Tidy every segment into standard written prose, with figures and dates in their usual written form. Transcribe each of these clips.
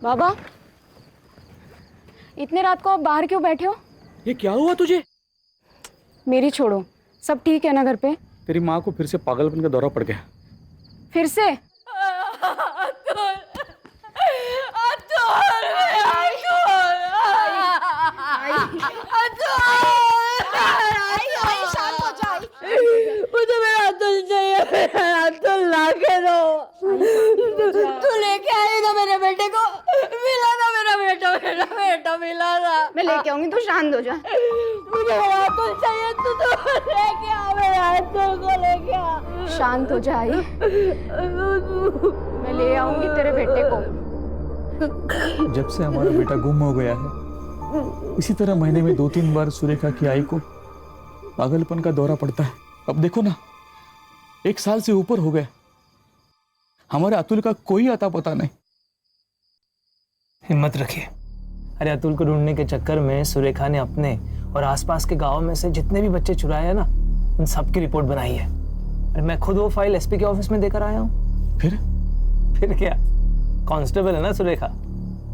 बाबा, इतने रात को आप बाहर क्यों बैठे हो? ये क्या हुआ तुझे? मेरी छोड़ो, सब ठीक है ना घर पे? तेरी माँ को फिर से पागलपन का दौरा पड़ गया। फिर से? मुझे मेरा अतुल चाहिए, मेरा अतुल ला के दो। तू लेके आई ना मेरे बेटे को, मिला ना मेरा बेटा मिला ना। मैं लेके आऊंगी, तो शांत हो जा। मुझे मेरा अतुल चाहिए, तू तो लेके आ, मेरा अतुल को लेके आ। शांत हो जा आई, मैं ले आऊंगी तेरे बेटे को। जब से हमारा बेटा गुम हो गया है, इसी तरह महीने में 2-3 बार सुरेखा की आई को पागलपन का दौरा पड़ता है। अब देखो ना, 1 साल से ऊपर हो गया, हमारे अतुल का कोई अता पता नहीं। हिम्मत रखिए। अरे अतुल को ढूंढने के चक्कर में सुरेखा ने अपने और आसपास के गांव में से जितने भी बच्चे चुराए हैं ना, उन सब की रिपोर्ट बनाई है। अरे मैं खुद वो फाइल एसपी के ऑफिस में देकर आया हूँ। फिर क्या, कांस्टेबल है ना सुरेखा,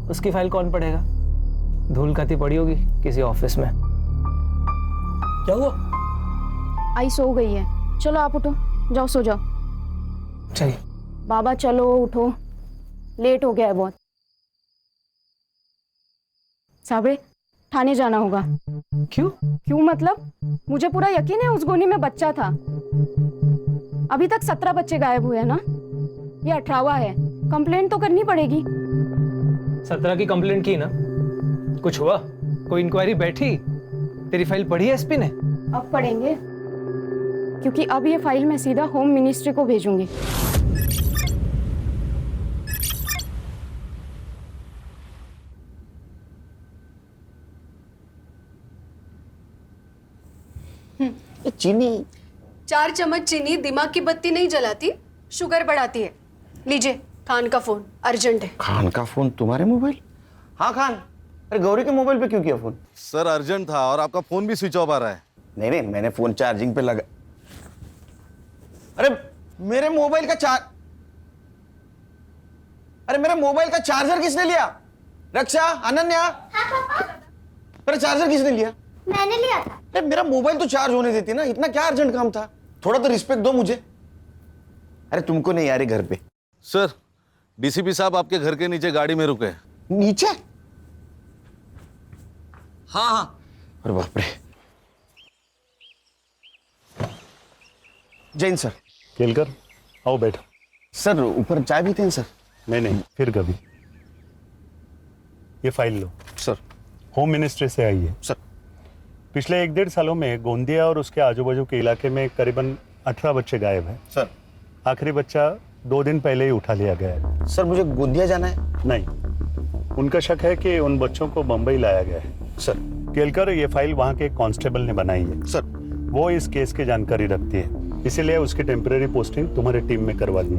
उसकी फाइल कौन पढ़ेगा? धूल खाती पड़ी होगी किसी ऑफिस में। क्या हुआ? आई सो गई है, चलो आप उठो, जाओ सो जाओ। चलिए बाबा चलो उठो, लेट हो गया है बहुत। साबरे, थाने जाना होगा। क्यों मतलब? मुझे पूरा यकीन है उस गोनी में बच्चा था। अभी तक 17 बच्चे गायब हुए हैं ना, ये 18वां है। कंप्लेंट तो करनी पड़ेगी। 17 की कंप्लेंट की ना, कुछ हुआ? कोई इंक्वायरी बैठी? तेरी फाइल पढ़ी है एसपी ने? अब पढ़ेंगे, क्योंकि अब ये फाइल मैं सीधा होम मिनिस्ट्री को भेजूंगी। चीनी 4 चम्मच चीनी दिमाग की बत्ती नहीं जलाती, शुगर बढ़ाती है। लीजिए, खान का फोन अर्जेंट है। खान का फोन तुम्हारे मोबाइल? हाँ खान, अरे गौरी के मोबाइल पे क्यों किया फोन? सर अर्जेंट था और आपका फोन भी स्विच ऑफ आ रहा है। नहीं, मैंने फोन चार्जिंग पे लगा। अरे मेरे मोबाइल का चार्जर किसने लिया? रक्षा, अनन्या, अरे चार्जर किसने लिया? मैंने लिया था। अरे मेरा मोबाइल तो चार्ज होने देती ना, इतना क्या अर्जेंट काम था? थोड़ा तो रिस्पेक्ट दो मुझे। अरे तुमको नहीं यार घर पे। सर डीसीपी साहब आपके घर के नीचे गाड़ी में रुके। नीचे? हाँ। अरे बाप रे। जैन सर। केलकर, आओ बैठो। सर ऊपर चाय पीते हैं सर? नहीं, फिर कभी। ये फाइल लो। सर। होम मिनिस्ट्री से आई है। सर। पिछले 1-1.5 सालों में गोंदिया और उसके आजू बाजू के इलाके में करीबन 18 बच्चे गायब हैं। सर। आखिरी बच्चा 2 दिन पहले ही उठा लिया गया है। सर मुझे गोंदिया जाना है। नहीं, उनका शक है कि उन बच्चों को बम्बई लाया गया है। सर। केलकर, ये फाइल वहाँ के कांस्टेबल ने बनाई है। सर। वो इस केस की जानकारी रखती है, इसीलिए उसकी टेम्परेरी पोस्टिंग तुम्हारे टीम में करवा दी।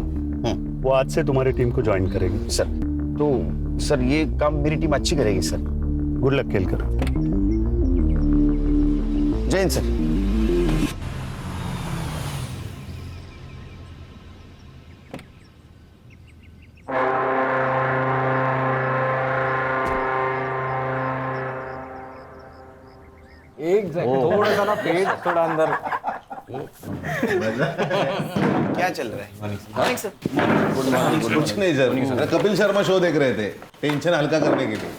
वो आज से तुम्हारी टीम को ज्वाइन करेगी। सर तो सर ये काम मेरी टीम अच्छी करेगी sir. Good luck Kelkar. Jain sir. एक सेकंड, थोड़ा सा ना पेट थोड़ा अंदर। क्या चल रहा है? कुछ नहीं सर, कपिल शर्मा शो देख रहे थे, टेंशन हल्का करने के लिए।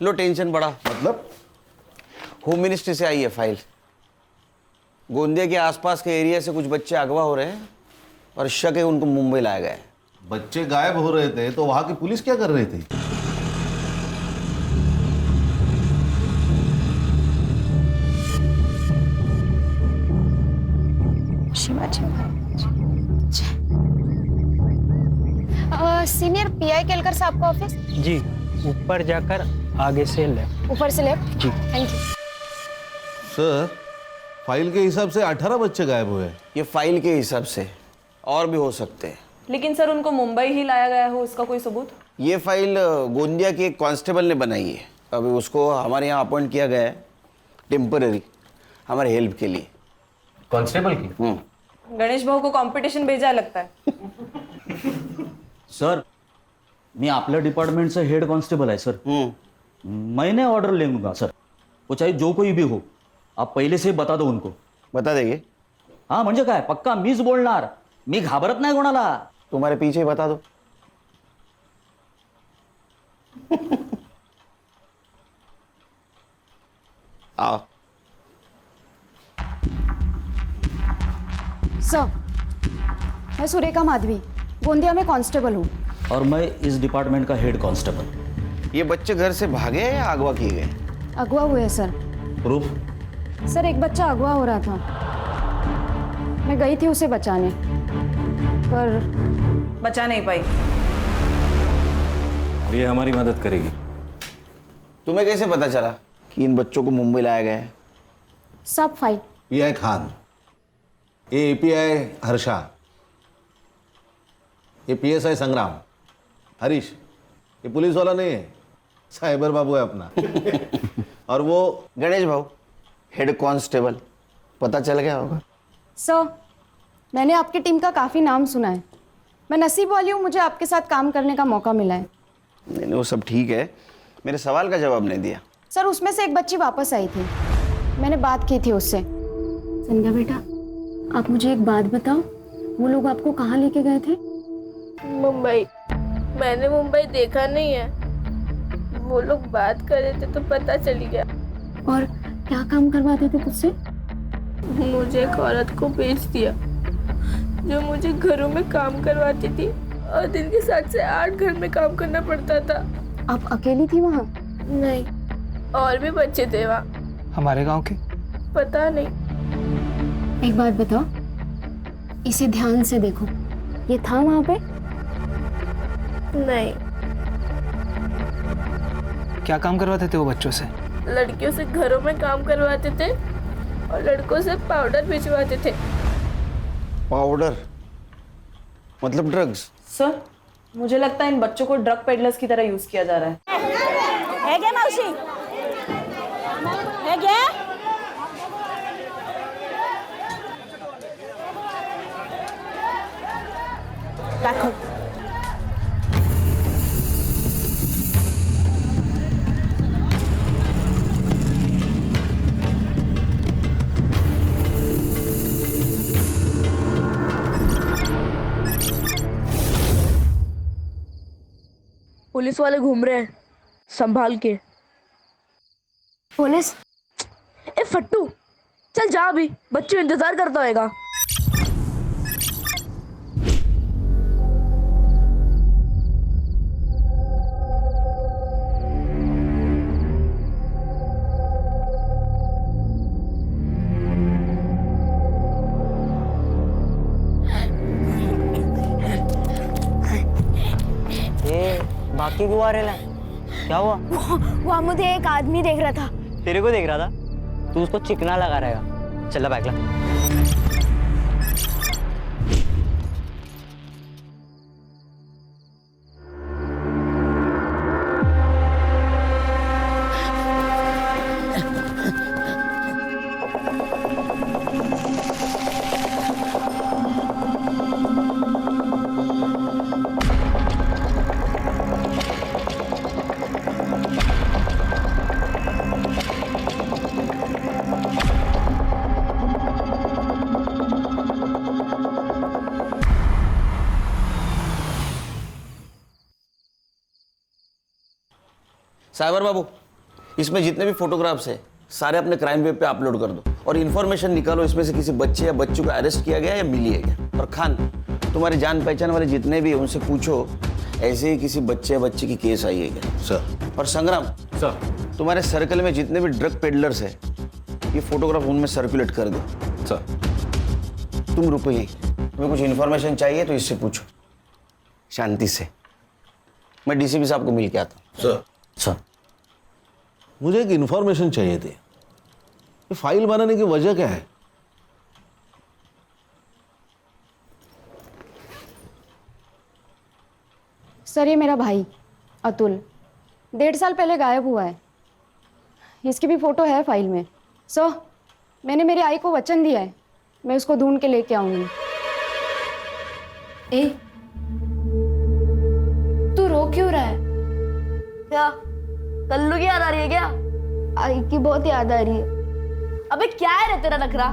लो टेंशन बढ़ा। मतलब? होम मिनिस्ट्री से आई है फाइल। गोंदिया के आसपास के एरिया से कुछ बच्चे अगवा हो रहे हैं और शक है उनको मुंबई लाया गया है। बच्चे गायब हो रहे थे तो वहां की पुलिस क्या कर रही थी? सीनियर पीआई केलकर साहब का ऑफिस? जी, ऊपर जाकर आगे से लेफ्ट। ऊपर से लेफ्ट? जी। Thank you. सर फाइल के हिसाब से 18 बच्चे गायब हुए। ये फाइल के हिसाब से और भी हो सकते हैं। लेकिन सर उनको मुंबई ही लाया गया हो, इसका कोई सबूत? ये फाइल गोंदिया के एक कांस्टेबल ने बनाई है। अभी उसको हमारे यहाँ अपॉइंट किया गया है टेम्पररी, हमारे हेल्प के लिए। कांस्टेबल की? गणेश भाऊ को कंपटीशन भेजा लगता है। सर मैं आपल्या डिपार्टमेंटचं हेड कॉन्स्टेबल आहे सर. मैंने ऑर्डर लेंगा सर. वो चाहे जो कोई भी हो, आप पहले से बता दो उनको. बता देंगे. हाँ म्हणजे काय, पक्का मीच बोलणार. मी घाबरत नाही कोणाला. तुम्हारे पीछे ही बता दो. आओ. सर, मैं सुरेखा माधवी, गोंदिया में कांस्टेबल हूँ. और मैं इस डिपार्टमेंट का हेड कांस्टेबल. ये बच्चे घर से भागे या अगवा किए गए? अगवा हुए सर. प्रूफ? सर, एक बच्चा अगवा हो रहा था. मैं गई थी उसे बचाने, पर बचा नहीं पाई. ये हमारी मदद करेगी. तुम्हें कैसे पता चला कि इन बच्चों को मुंबई लाया गया है? सब फाइल. पीआई खान, ये एपीआई हर्षा, ये पीएसआई संग्राम. हरीश, ये पुलिस वाला नहीं है, साइबर बाबू है अपना. और वो गणेश भाऊ, हेड कांस्टेबल. पता चल गया होगा. सर, मैंने आपकी टीम का काफ़ी नाम सुना है. मैं नसीब वाली हूँ, मुझे आपके साथ काम करने का मौका मिला है. नहीं, वो सब ठीक है. मेरे सवाल का जवाब नहीं दिया. सर, उसमें से एक बच्ची वापस आई थी. मैंने बात की थी उससे. संध्या बेटा, आप मुझे एक बात बताओ, वो लोग आपको कहाँ लेके गए थे? मुंबई. मैंने मुंबई देखा नहीं है. वो लोग बात कर रहे थे तो पता चली गया. और क्या काम करवाते थे तुझसे? मुझे एक औरत को बेच दिया जो मुझे घरों में काम करवाती थी और दिन के 7 से 8 घर में काम करना पड़ता था. आप अकेली थी वहाँ? नहीं, और भी बच्चे थे वहाँ. हमारे गांव के? पता नहीं. एक बात बताओ, इसे ध्यान से देखो. ये था वहाँ पे? नहीं. क्या काम करवाते थे वो बच्चों से? लड़कियों से घरों में काम करवाते थे और लड़कों से पाउडर भिजवाते थे. पाउडर मतलब ड्रग्स? सर, मुझे लगता है इन बच्चों को ड्रग पेडलर्स की तरह यूज किया जा रहा है क्या मौसी? है क्या? रखो. पुलिस वाले घूम रहे हैं, संभाल के. पुलिस? ए फट्टू, चल जा अभी, बच्चों इंतजार करता होएगा. बाकी क्यों आ रहे हैं? क्या हुआ? वहाँ मुझे एक आदमी देख रहा था. तेरे को देख रहा था? तू उसको चिकना लगा रहेगा. चल बैग ला. साइबर बाबू, इसमें जितने भी फोटोग्राफ्स हैं सारे अपने क्राइम वेब पे अपलोड कर दो और इन्फॉर्मेशन निकालो इसमें से किसी बच्चे या बच्ची को अरेस्ट किया गया या मिली है क्या. और खान, तुम्हारे जान पहचान वाले जितने भी हैं उनसे पूछो ऐसे ही किसी बच्चे या बच्ची की केस आई है क्या. सर. और संग्राम सर, तुम्हारे सर्कल में जितने भी ड्रग पेडलर्स हैं ये फोटोग्राफ उनमें सर्कुलेट कर दो. सर. तुम रुको यहीं, तुम्हें कुछ इन्फॉर्मेशन चाहिए तो इससे पूछो शांति से. मैं डीसीपी साहब को मिल के आता हूँ. सर. सर, मुझे एक इन्फॉर्मेशन चाहिए थी. ये फाइल बनाने की वजह क्या है? सर, ये मेरा भाई अतुल 1.5 साल पहले गायब हुआ है. इसकी भी फोटो है फाइल में. सर, मैंने मेरी आई को वचन दिया है, मैं उसको ढूंढ के लेके आऊंगी. ए, तू रो क्यों रहा है? क्या कल्लू की याद आ रही है क्या? आई की बहुत याद आ रही है। अबे क्या है रे तेरा नखरा?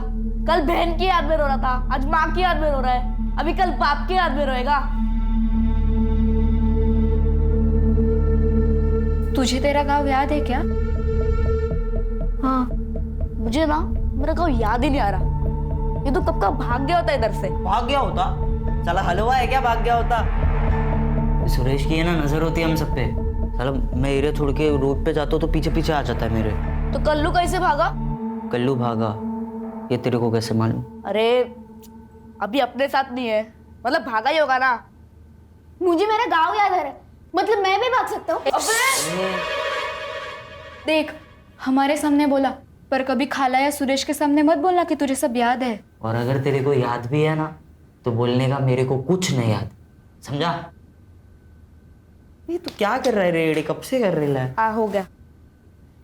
कल बहन की याद में रो रहा था, आज माँ की याद में रो रहा है, अभी कल बाप की याद में रोएगा। तुझे तेरा गाँव याद है क्या? हाँ, मुझे ना मेरा गाँव याद ही नहीं आ रहा। ये तो कब का भाग गया होता इधर से। भाग गया होता? साला हलवा है क्या भाग गया होता? सुरेश की है ना नजर होती है हम सब पे। साला मैं एरिया छोड़ के रोड पे जाता हूँ तो पीछे पीछे आ जाता है मेरे। तो कल्लू कैसे भागा? कल्लू भागा ये तेरे को कैसे मालूम? अरे अभी अपने साथ नहीं है, मतलब भागा ही होगा ना। मुझे मेरा गांव याद आ रहा है, मतलब मैं भी भाग सकता हूँ। देख, हमारे सामने बोला, पर कभी खाला या सुरेश के सामने मत बोलना कि तुझे सब याद है। और अगर तेरे को याद भी है ना तो बोलने का मेरे को कुछ नहीं याद, समझा? ये तो क्या कर रहा है रे? कब से कर रही है? हाँ हो गया।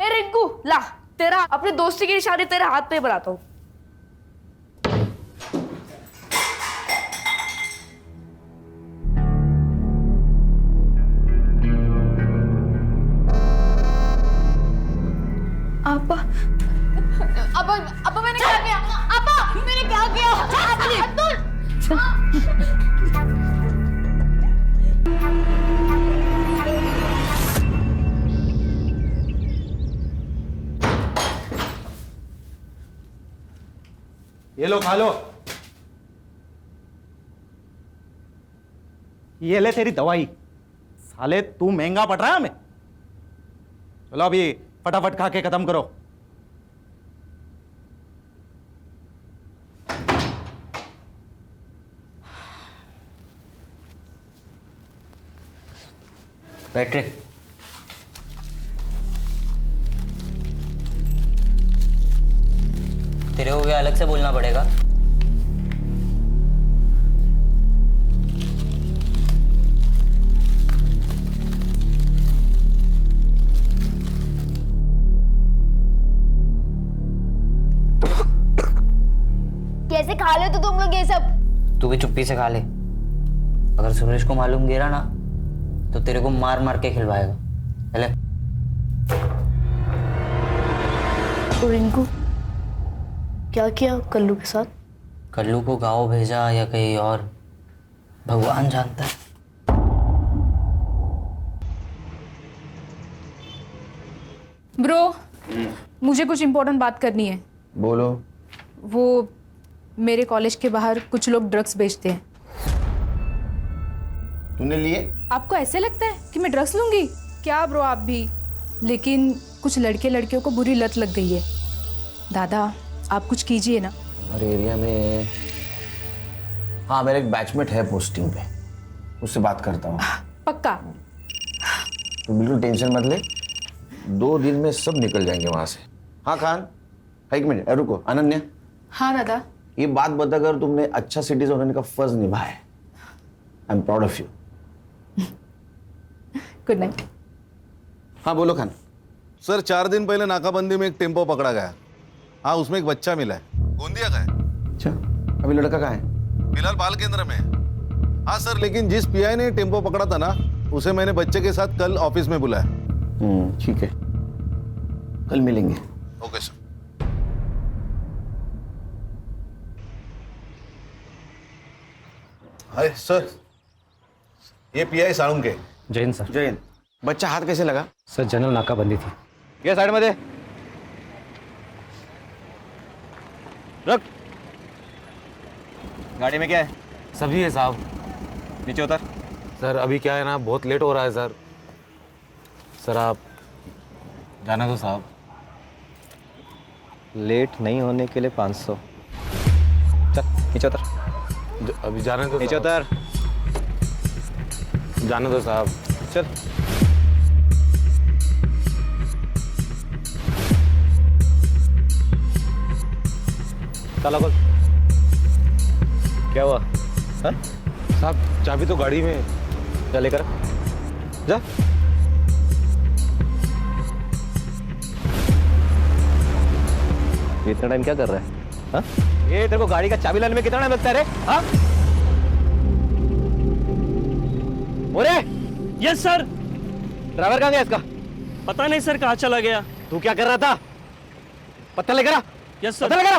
ए रिंकू ला, तेरा अपने दोस्ती की निशानी तेरे हाथ पे बनाता हूँ। आपा, अब मैंने क्या किया? अब मैंने क्या किया? अब्दुल! ये लो खा लो। ये ले तेरी दवाई। साले तू महंगा पड़ रहा है हमें। चलो अभी फटाफट खा के खत्म करो। बैटरी तेरे को क्या अलग से बोलना पड़ेगा? कैसे खा ले तो तुम लोग ये सब? तू भी चुप्पी से खा ले। अगर सुरेश को मालूम गिरा ना तो तेरे को मार मार के खिलवाएगा। चले। तो रिंकू क्या किया कल्लू के साथ? कल्लू को गाँव भेजा या कहीं और, भगवान जानता है। ब्रो, मुझे कुछ इम्पोर्टेंट बात करनी है। बोलो। वो मेरे कॉलेज के बाहर कुछ लोग ड्रग्स बेचते हैं। तूने लिए? आपको ऐसे लगता है कि मैं ड्रग्स लूंगी क्या ब्रो? आप भी। लेकिन कुछ लड़के लड़कियों को बुरी लत लग गई है। दादा आप कुछ कीजिए ना। हमारे एरिया में हाँ मेरा एक बैचमेट है पोस्टिंग पे, उससे बात करता हूँ। पक्का? तो बिल्कुल टेंशन मत ले, 2 दिन में सब निकल जाएंगे वहां से। हाँ खान, एक मिनट रुको। अनन्या, हाँ दादा। ये बात बताकर तुमने अच्छा सिटीजन होने का फर्ज निभाया है। I am proud of you. Good night. हाँ बोलो खान। सर 4 दिन पहले नाकाबंदी में एक टेम्पो पकड़ा गया। हाँ उसमें एक बच्चा मिला है। गोंदिया का है। अच्छा, अभी लड़का कहाँ है? फिलहाल बाल केंद्र में है। हाँ सर, लेकिन जिस पीआई ने टेम्पो पकड़ा था ना, उसे मैंने बच्चे के साथ कल ऑफिस में बुलाया। ठीक है, कल मिलेंगे। Okay sir. हाय सर, ये पीआई साळुंके। जैन सर। जैन, बच्चा हाथ कैसे लगा? सर जनरल नाकाबंदी थी। ये साइड में दे। रख। गाड़ी में क्या है? सभी है साहब। नीचे उतर। सर अभी क्या है ना, बहुत लेट हो रहा है सर। सर आप जाना तो साहब। लेट नहीं होने के लिए 500। चल नीचे उतर। अभी जाने तो नीचे उतर। जाने दो साहब। चल। ताला खोल। क्या हुआ? हाँ? साहब चाबी तो गाड़ी में। जा लेकर जा। इतना टाइम क्या कर रहा है? हाँ? ये तेरे को गाड़ी का चाबी लाने में कितना टाइम लगता है रे? हाँ? बोले यस सर। ड्राइवर कहाँ गया इसका? पता नहीं सर कहाँ चला गया। तू क्या कर रहा था? पत्ता लेकर आ। Yes sir. पत्ता लेकर आ।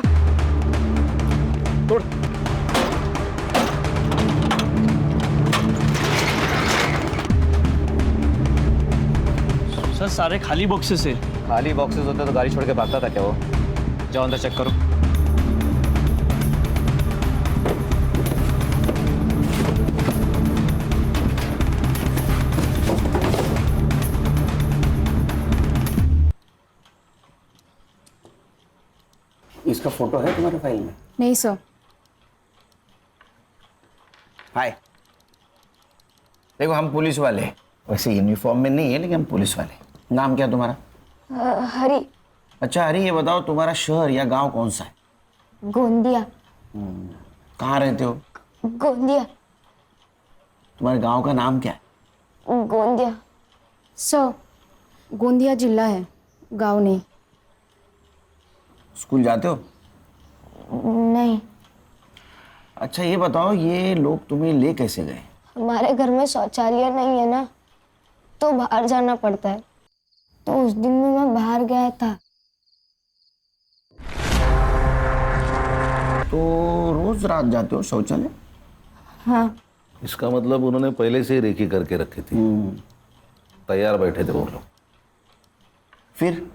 तोड़। सर सारे खाली बॉक्सेस है। खाली बॉक्सेस होते तो गाड़ी छोड़ के भागता था क्या वो? जाओ अंदर चेक करो। इसका फोटो है तुम्हारे फाइल में? नहीं सर। हाय, देखो हम पुलिस वाले, वैसे यूनिफॉर्म में नहीं है लेकिन हम पुलिस वाले। नाम क्या तुम्हारा? हरी। अच्छा हरी, ये बताओ तुम्हारा शहर या गांव कौन सा है? गोंदिया। कहाँ रहते हो? गोंदिया। तुम्हारे गांव का नाम क्या है? गोंदिया। सर गोंदिया जिला है, गांव नहीं। स्कूल जाते हो? नहीं, अच्छा ये बताओ, ये लोग तुम्हें ले कैसे गए? हमारे घर में शौचालय नहीं है ना, तो बाहर जाना पड़ता है। तो उस दिन में मैं बाहर गया था। तो रोज रात जाते हो शौचालय? हाँ। इसका मतलब उन्होंने पहले से ही रेकी करके रखी थी, तैयार बैठे थे वो लोग। फिर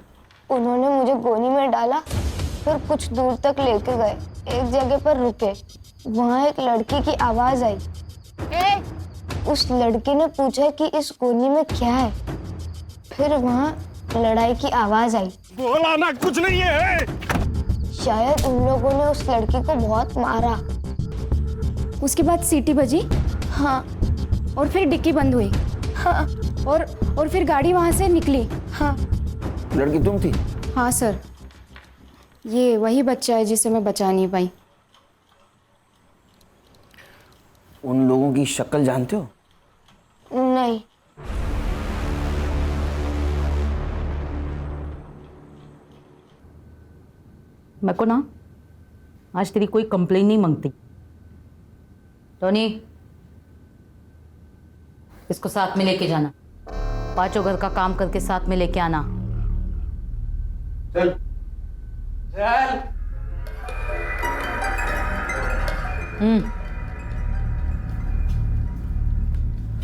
उन्होंने मुझे गोनी में डाला, फिर कुछ दूर तक लेके गए। एक जगह पर रुके, वहाँ एक लड़की की आवाज आई। उस लड़की ने पूछा कि इस गोनी में क्या है। फिर वहाँ लड़ाई की आवाज आई। बोला ना कुछ नहीं है। शायद उन लोगों ने उस लड़की को बहुत मारा। उसके बाद सीटी बजी। हाँ। और फिर डिक्की बंद हुई। हाँ। और फिर गाड़ी वहां से निकली। हाँ। लड़की तुम थी? हाँ सर, ये वही बच्चा है जिसे मैं बचा नहीं पाई। उन लोगों की शक्ल जानते हो? नहीं। मेरे को ना आज तेरी कोई कंप्लेन नहीं मांगती। टोनी, इसको साथ में लेके जाना। पांचों घर का काम करके साथ में लेके आना। चल चल।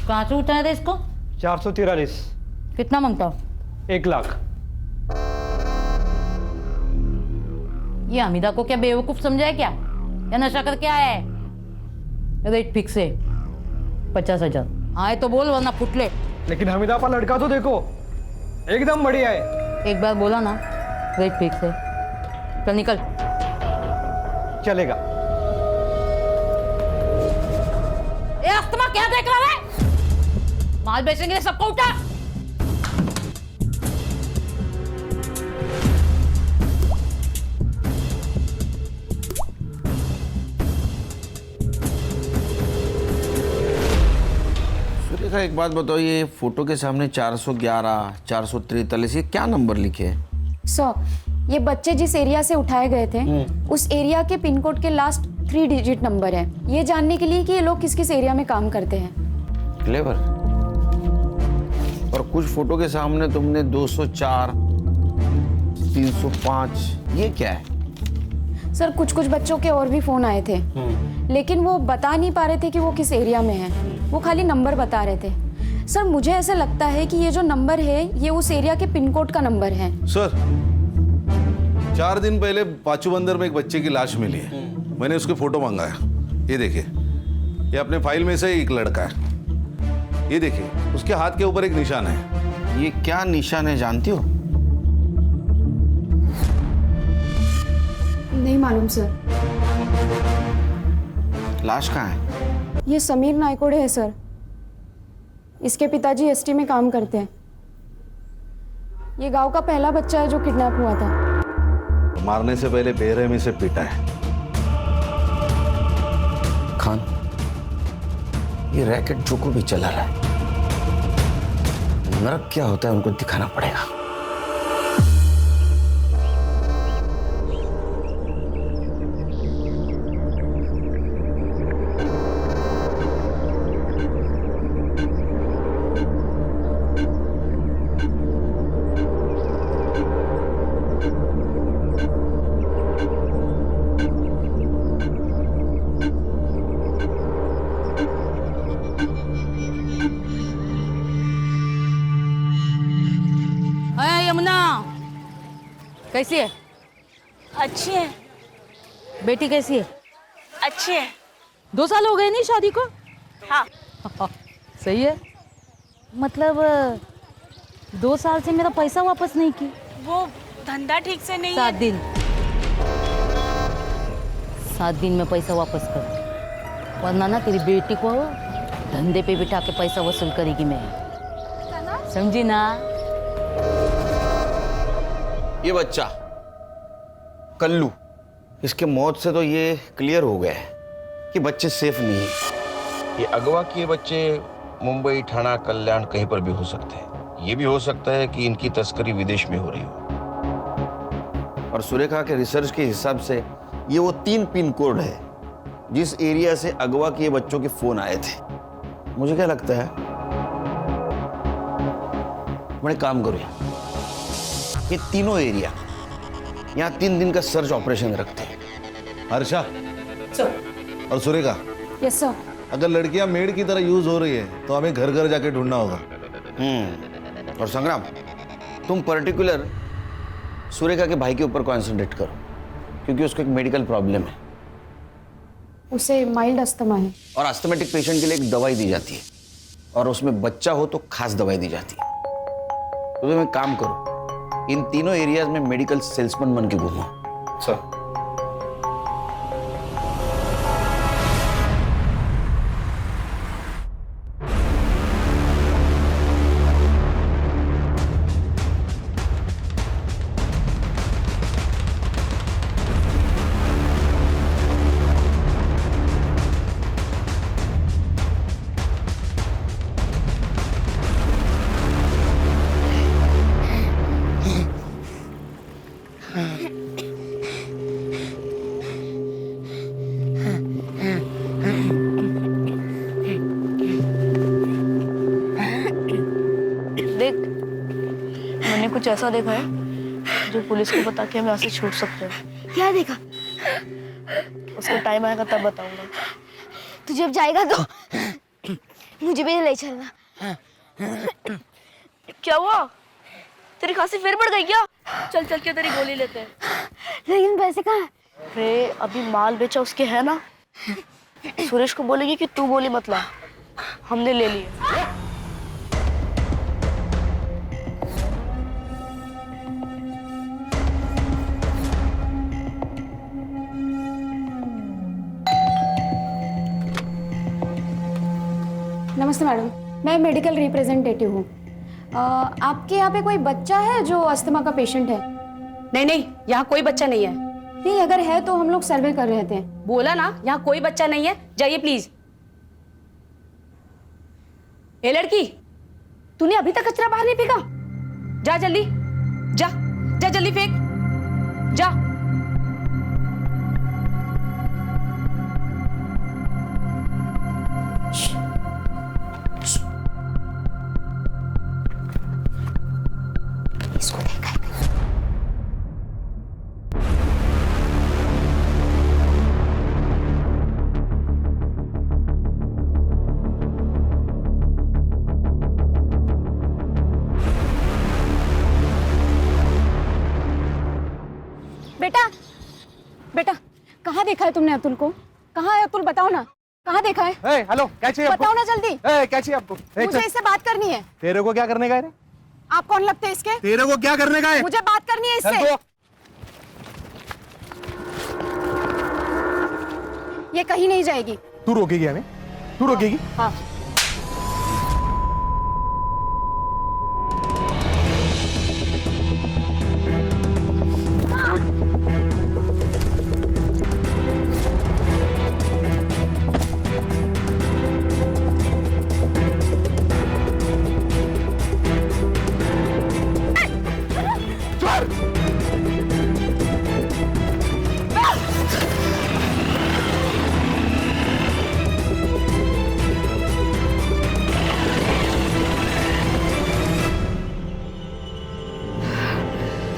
कहाँ से उठाया था इसको? 443। कितना मांगता हो? 1 लाख। ये हमीदा को क्या बेवकूफ समझा है क्या? या नशा करके आया है? रेट फिक्स है 50,000। आए तो बोल वरना फुटले। लेकिन हमीदा का लड़का तो देखो, एकदम बढ़िया है। एक बार बोला ना, रेट फिक्स है। चल निकल। चलेगा। ए अस्तमा, क्या देख रहा है? माल बेचेंगे सबको उठा। सुरेखा एक बात बताओ, ये फोटो के सामने 411, 443, ये क्या नंबर लिखे हैं? सर ये बच्चे जिस एरिया से उठाए गए थे उस एरिया के पिन कोड के लास्ट 3 डिजिट नंबर है, ये जानने के लिए कि ये लोग किस किस एरिया में काम करते हैं। क्लेवर। और कुछ फोटो के सामने तुमने 204, 305, ये क्या है? सर कुछ कुछ बच्चों के और भी फोन आए थे, लेकिन वो बता नहीं पा रहे थे कि वो किस एरिया में है, वो खाली नंबर बता रहे थे। सर मुझे ऐसा लगता है कि ये जो नंबर है ये उस एरिया के पिन कोड का नंबर है। सर 4 दिन पहले पाचू बंदर में एक बच्चे की लाश मिली है, मैंने उसके फोटो मंगाया। ये देखिए, ये अपने फाइल में से एक लड़का है। ये देखिए, उसके हाथ के ऊपर एक निशान है। ये क्या निशान है जानती हो? नहीं मालूम सर। लाश कहाँ है? ये समीर नायकोड़े है सर, इसके पिताजी एसटी में काम करते हैं। ये गांव का पहला बच्चा है जो किडनैप हुआ था। मारने से पहले बेरहमी से पीटा है। खान, ये रैकेट जो को भी चला रहा है, नरक क्या होता है उनको दिखाना पड़ेगा। कैसी है? अच्छी है। बेटी कैसी है? अच्छी है। 2 साल हो गए नहीं शादी को? हाँ। सही है। मतलब 2 साल से मेरा पैसा वापस नहीं की। वो धंधा ठीक से नहीं 7 है। दिन 7 दिन में पैसा वापस कर, वरना ना तेरी बेटी को धंधे पे बिठा के पैसा वसूल करेगी मैं, समझी ना? ये बच्चा कल्लू, इसके मौत से तो ये क्लियर हो गया है कि बच्चे सेफ नहीं है। ये अगवा किए बच्चे मुंबई, ठाणा, कल्याण कहीं पर भी हो सकते हैं। ये भी हो सकता है कि इनकी तस्करी विदेश में हो रही हो। और सुरेखा के रिसर्च के हिसाब से ये वो 3 पिन कोड है जिस एरिया से अगवा किए बच्चों के फोन आए थे। मुझे क्या लगता है, मैं काम करूँ, ये तीनों एरिया यहाँ 3 दिन का सर्च ऑपरेशन रखते हैं। हर्षा और सुरेखा, यस सर। अगर लड़कियां मेड की तरह यूज हो रही है तो हमें घर घर जाके ढूंढना होगा। और संग्राम, तुम पर्टिकुलर सुरेखा के भाई के ऊपर कॉन्सेंट्रेट करो, क्योंकि उसको एक मेडिकल प्रॉब्लम है। उसे माइल्ड अस्थमा है और अस्थमेटिक पेशेंट के लिए एक दवाई दी जाती है, और उसमें बच्चा हो तो खास दवाई दी जाती है। तो तुम एक काम करो, इन तीनों एरियाज में मेडिकल सेल्समैन बन के घूमो। सर। देख, मैंने कुछ ऐसा देखा है जो पुलिस को बता के हम यहाँ से छूट सकते हैं। क्या देखा? उसका टाइम आएगा तब बताऊंगा। तू जब जाएगा तो मुझे भी ले चलना। क्या हुआ? तेरी खांसी फिर बढ़ गई क्या? चल चल के तेरी गोली लेते हैं। लेकिन पैसे कहाँ? अरे अभी माल बेचा उसके है ना, सुरेश को बोलेगी कि तू गोली मत ला, हमने ले लिए। नमस्ते मैडम, मैं मेडिकल रिप्रेजेंटेटिव हूँ। आपके यहाँ पे कोई बच्चा है जो अस्थमा का पेशेंट है? नहीं नहीं, यहाँ कोई बच्चा नहीं है। नहीं, अगर है तो हम लोग सर्वे कर रहे थे। बोला ना, यहाँ कोई बच्चा नहीं है, जाइए प्लीज। ए लड़की, तूने अभी तक कचरा बाहर नहीं फेंका? जा जल्दी, जा जा जल्दी फेंक, जा। इसको देखा है। बेटा, बेटा, कहाँ देखा है तुमने अतुल को? कहाँ है अतुल? बताओ ना, कहाँ देखा है? हेलो, क्या चाहिए आपको? बताओ ना जल्दी। क्या चाहिए आपको? मुझे इससे बात करनी है। तेरे को क्या करने का है? आप कौन लगते हैं इसके? तेरे को क्या करने का है? मुझे बात करनी है इससे। ये कहीं नहीं जाएगी। तू रोकेगी हमें? तू रोकेगी? हाँ।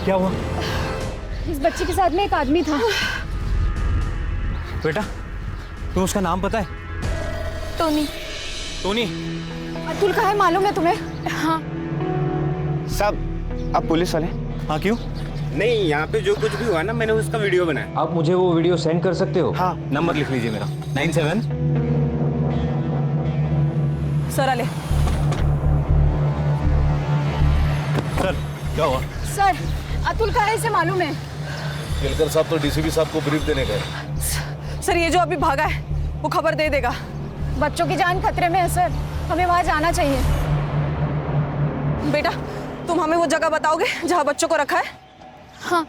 क्या हुआ? इस बच्चे के साथ में एक आदमी था। बेटा, तुम्हें उसका नाम पता है? टोनी। टोनी? अतुल कहाँ है मालूम है तुम्हें? हाँ। साहब, आप पुलिस वाले? हाँ, क्यों? नहीं, यहाँ पे जो कुछ भी हुआ ना, मैंने उसका वीडियो बनाया। आप मुझे वो वीडियो सेंड कर सकते हो? हाँ, नंबर लिख लीजिए मेरा 97। सर आले। सर क्या हुआ? सर अतुल का है इसे मालूम है। केलकर साहब तो डीसीपी साहब को ब्रीफ देने गए। सर ये जो अभी भागा है वो खबर दे देगा। बच्चों की जान खतरे में है सर, हमें वहां जाना चाहिए। बेटा तुम हमें वो जगह बताओगे जहाँ बच्चों को रखा है? हाँ।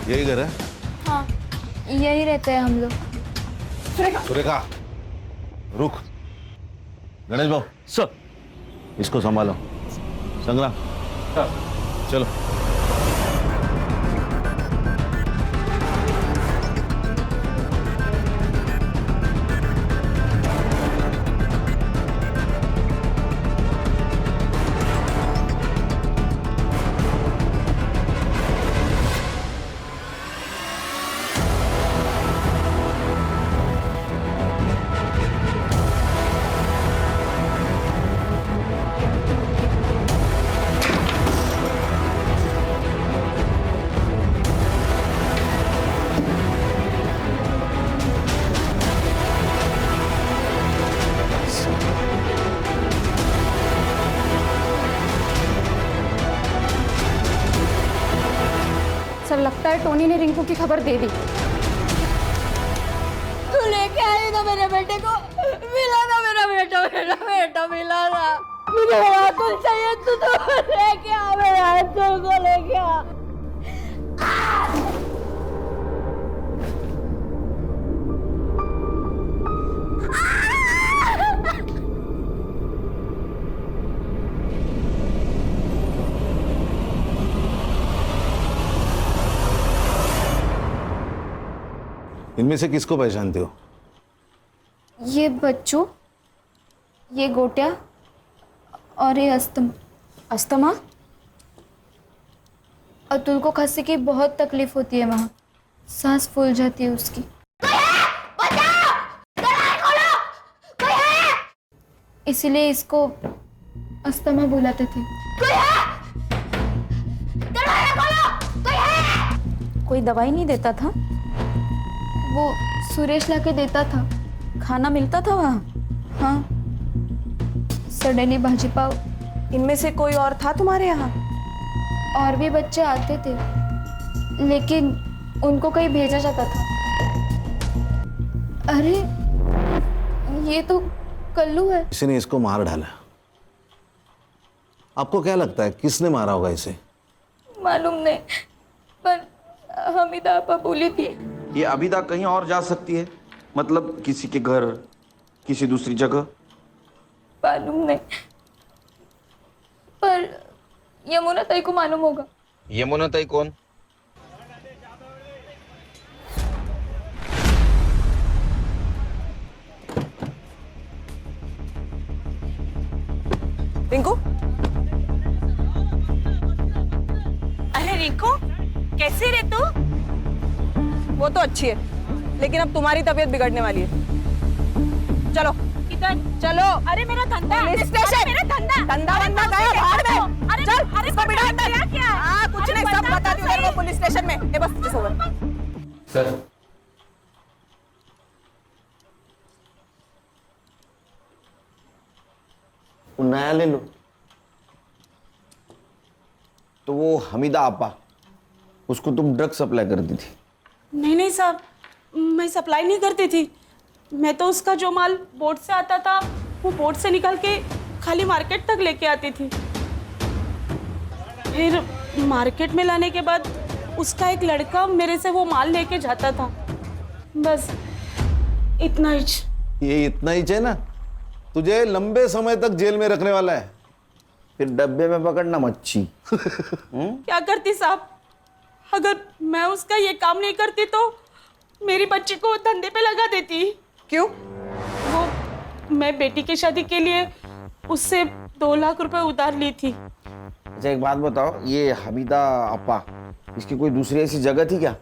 यही घर है? हाँ, यही रहते हैं हम लोग। सुरेखा रुक। गणेश भाऊ सर। इसको संभालो। संग्राम चलो। सर लगता है टोनी ने रिंकू की खबर दे दी। तू लेके आई ना मेरे बेटे को, मिला ना मेरा बेटा, मेरा बेटा मिला ना। मुझे मेरा अतुल चाहिए, तू तो लेके आ, मेरा अतुल को लेके आ। इनमें से किसको पहचानते हो? ये बच्चों, ये गोटिया और ये अस्तमा। अस्तमा? अतुल को खांसी की बहुत तकलीफ होती है, वहाँ सांस फूल जाती है उसकी। इसीलिए इसको अस्तमा बुलाते थे। कोई दवाई नहीं देता था? वो सुरेश लाके देता था। खाना मिलता था वहाँ? हाँ, सडनी भाजी पाव। इनमें से कोई और था तुम्हारे यहाँ? और भी बच्चे आते थे, लेकिन उनको कहीं भेजा जाता था। अरे ये तो कल्लू है। किसी ने इसको मार डाला। आपको क्या लगता है किसने मारा होगा इसे? मालूम नहीं, पर हमीदा आपा बोली थी। ये अभिदा कहीं और जा सकती है, मतलब किसी के घर, किसी दूसरी जगह? मालूम नहीं, पर यमुना ताई को मालूम होगा। यमुना ताई कौन? रिंकू? अरे रिंकू, कैसी रे तू? वो तो अच्छी है, लेकिन अब तुम्हारी तबीयत बिगड़ने वाली है। चलो किधर? चलो। अरे मेरा धंधा, पुलिस स्टेशन। मेरा धंधा, धंधा वंधा गया बाहर में। अरे चल, अरे इसको बिठा अंदर। क्या क्या? हाँ कुछ नहीं, सब बता दी उधर वो पुलिस स्टेशन में। ये बस तुझे सोवर। सर नया ले लो। तो वो हमीदा आपा, उसको तुम ड्रग सप्लाई करती थी? नहीं नहीं साहब, मैं सप्लाई नहीं करती थी। मैं तो उसका जो माल बोट से आता था वो बोट से निकाल के खाली मार्केट तक लेके आती थी। फिर मार्केट में लाने के बाद उसका एक लड़का मेरे से वो माल लेके जाता था। बस इतना ही। ये इतना ही है ना, तुझे लंबे समय तक जेल में रखने वाला है। फिर डब्बे में पकड़ना मच्छी। क्या करती साहब, अगर मैं उसका ये काम नहीं करती तो मेरी बच्ची को धंधे पे लगा देती। क्यों? वो मैं बेटी की शादी के लिए उससे 2 लाख रुपए उधार ली थी। अच्छा एक बात बताओ, ये हमीदा आपा इसकी कोई दूसरी ऐसी जगह थी क्या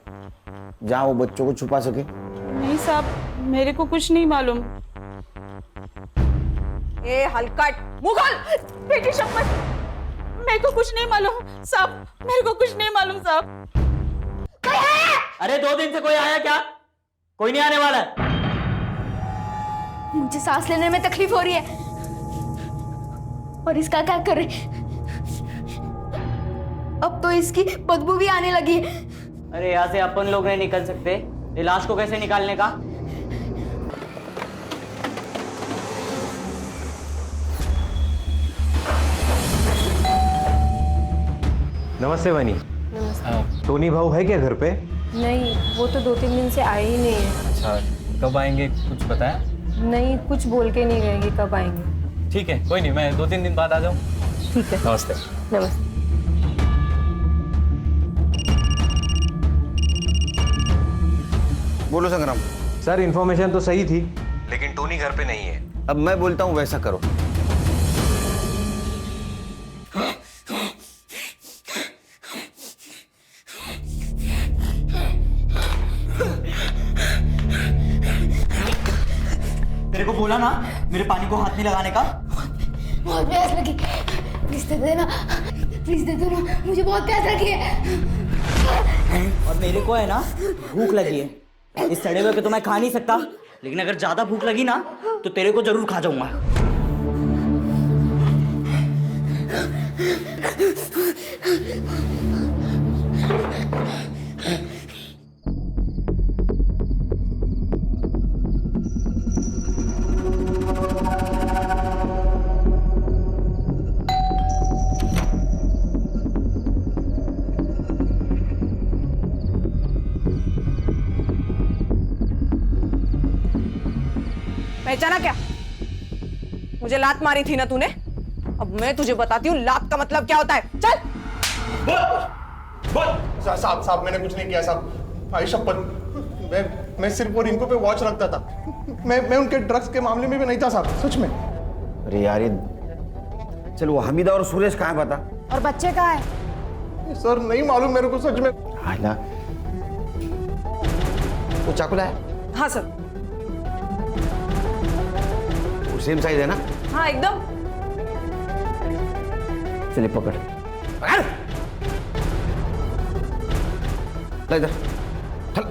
जहां वो बच्चों को छुपा सके? नहीं साहब, मेरे को कुछ नहीं मालूम। ए हलकट, मुंह खोल। बेटी शपथ, मेरे को कुछ नहीं मालूम साहब, मेरे को कुछ नहीं मालूम साहब। अरे 2 दिन से कोई आया क्या? कोई नहीं आने वाला है। मुझे सांस लेने में तकलीफ हो रही है। और इसका क्या करे? अब तो इसकी बदबू भी आने लगी है। अरे यहाँ से अपन लोग नहीं निकल सकते, ये लाश को कैसे निकालने का? नमस्ते वानी। टोनी भाऊ है क्या घर पे? नहीं, वो तो 2-3 दिन से आए ही नहीं है। अच्छा, कब आएंगे कुछ बताया? नहीं, कुछ बोल के नहीं गए कि कब आएंगे। ठीक है, कोई नहीं, मैं 2-3 दिन बाद आ जाऊँ। ठीक है। नमस्ते। नमस्ते। बोलो संग्राम। सर, इन्फॉर्मेशन तो सही थी, लेकिन टोनी घर पे नहीं है। अब मैं बोलता हूँ वैसा करो। तेरे को बोला ना मेरे पानी को हाथ नहीं लगाने का। बहुत प्यास लगी, प्लीज दे देना, प्लीज दे दो ना, मुझे बहुत प्यास लगी है। और मेरे को है ना भूख लगी है। इस सड़े हुए पे तो मैं खा नहीं सकता, लेकिन अगर ज्यादा भूख लगी ना तो तेरे को जरूर खा जाऊंगा। पहचाना क्या? मुझे लात मारी थी ना तूने? अब मैं तुझे बताती हूँ लात का मतलब क्या होता है। चल। साहब, मैंने कुछ नहीं किया साहब। भाई शपथ, मैं सिर्फ और इनको पे वॉच रखता था। मैं उनके ड्रग्स के मामले में भी नहीं था साहब, सच में। अरे यार ये, चल वो हमीदा और सुरेश कहाँ है बता? और बच्चे कहाँ है? सर नहीं मालूम मेरे को सच में। हाँ ना, वो चाकू लाया? हाँ सर। वो सेम साइज है ना? हाँ एकदम। चलिए पकड़ पकड़, ले इधर चल।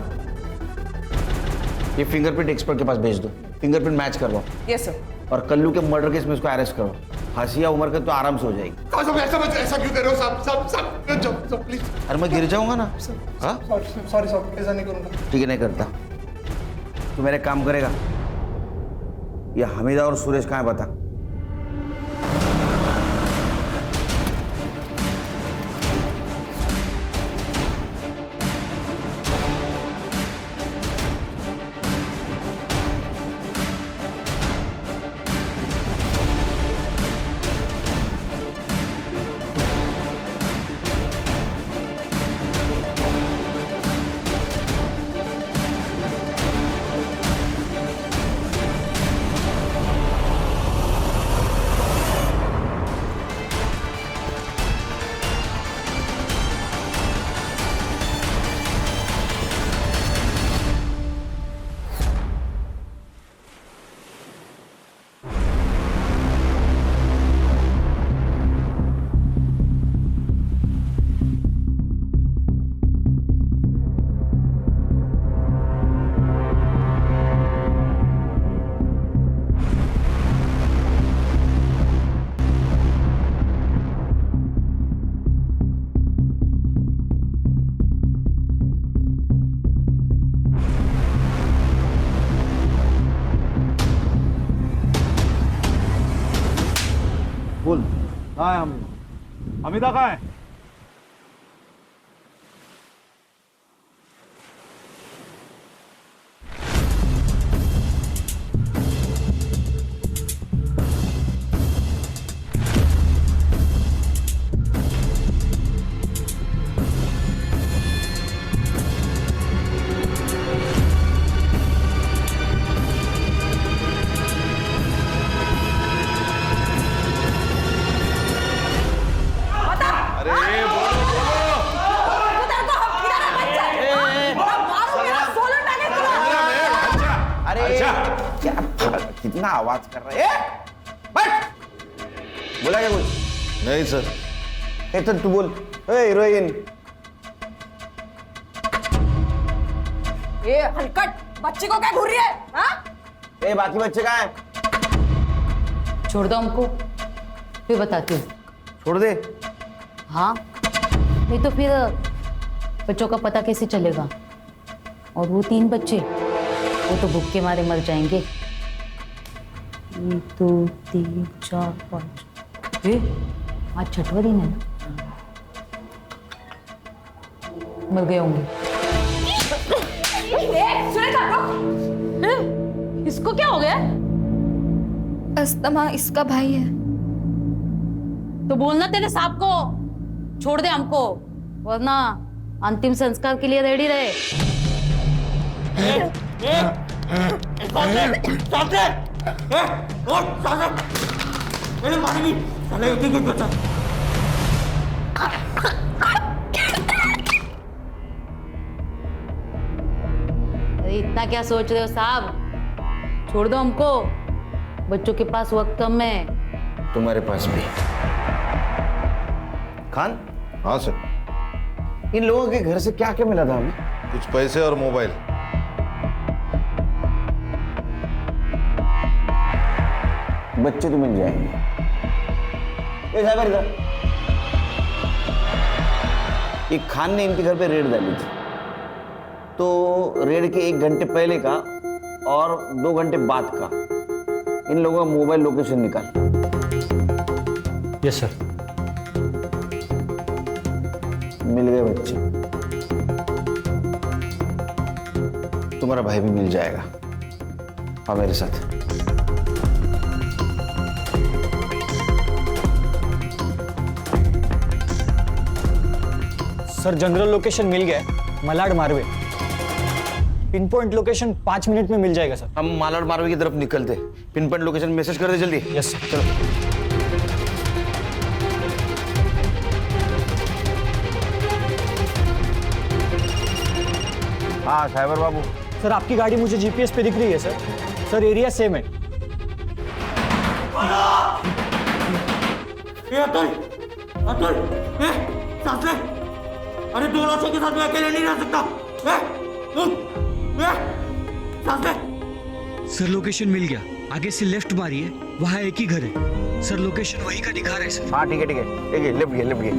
ये फिंगरप्रिंट एक्सपर्ट के पास भेज दो, फिंगरप्रिंट मैच करवाओ। Yes sir. और कल्लू के मर्डर केस में उसको अरेस्ट करो। हंसिया उम्र के तो आराम से हो जाएगी। ऐसा क्यों कर रहे हो साहब? प्लीज। अरे मैं गिर जाऊंगा ना। हाँ सॉरी साहब, ऐसा नहीं करूंगा। ठीक है, नहीं करता। तू मेरे काम करेगा। ये हमीदा और सुरेश कहाँ है बता? बोल। हाँ हम हमीदा कहाँ है? इतना आवाज कर रहा है। बैठ। बोला क्या कुछ? नहीं सर। चल तू बोल। हीरोइन। ये हलकट बच्ची को क्या घूर रही है? हाँ? बाकी बच्चे कहाँ हैं? छोड़ दो हमको, फिर बताती हूँ। छोड़ दे। हाँ, नहीं तो फिर बच्चों का पता कैसे चलेगा? और वो 3 बच्चे, वो तो भूख के मारे मर जाएंगे। 1 2 3 4 5। आज 6वां दिन है ना? मर गए होंगे। इसको क्या हो गया? अस्तमा इसका भाई है। तो बोलना तेरे साहब को छोड़ दे हमको, वरना अंतिम संस्कार के लिए रेडी रहे। अरे इतना क्या सोच रहे हो साहब? छोड़ दो हमको, बच्चों के पास वक्त कम है। तुम्हारे पास भी। खान। हाँ सर। इन लोगों के घर से क्या क्या मिला था हमें? कुछ पैसे और मोबाइल। बच्चे तो मिल जाएंगे। इधर। ये खान ने इनके घर पे रेड डाली थी, तो रेड के 1 घंटे पहले का और 2 घंटे बाद का इन लोगों का मोबाइल लोकेशन निकाल। Yes sir. मिल गए बच्चे। तुम्हारा भाई भी मिल जाएगा। हाँ मेरे साथ। सर जनरल लोकेशन मिल गया है, Malad Marve. Pin point location 5 minute में मिल जाएगा सर। हम मालाड मारवे की तरफ निकलते। पिन पॉइंट लोकेशन मैसेज कर दे जल्दी। यस सर, चलो। हाँ साइबर बाबू। सर आपकी गाड़ी मुझे जीपीएस पे दिख रही है सर। सर एरिया सेम है। अरे 2 लाशों के साथ मैं अकेले नहीं रह सकता। सर लोकेशन मिल गया, आगे से लेफ्ट मारिए, वहाँ एक ही घर है। सर लोकेशन वही का दिखा रहा है सर। हाँ ठीक है लेफ्ट गए।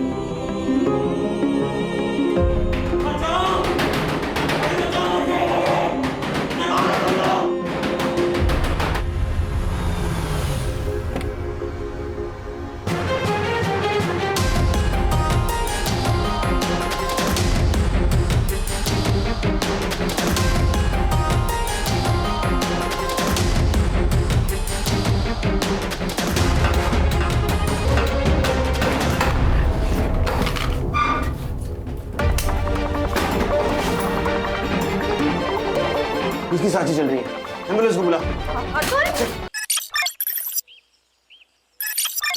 इसकी सांसें चल रही है। एम्बुलेंस को बुला।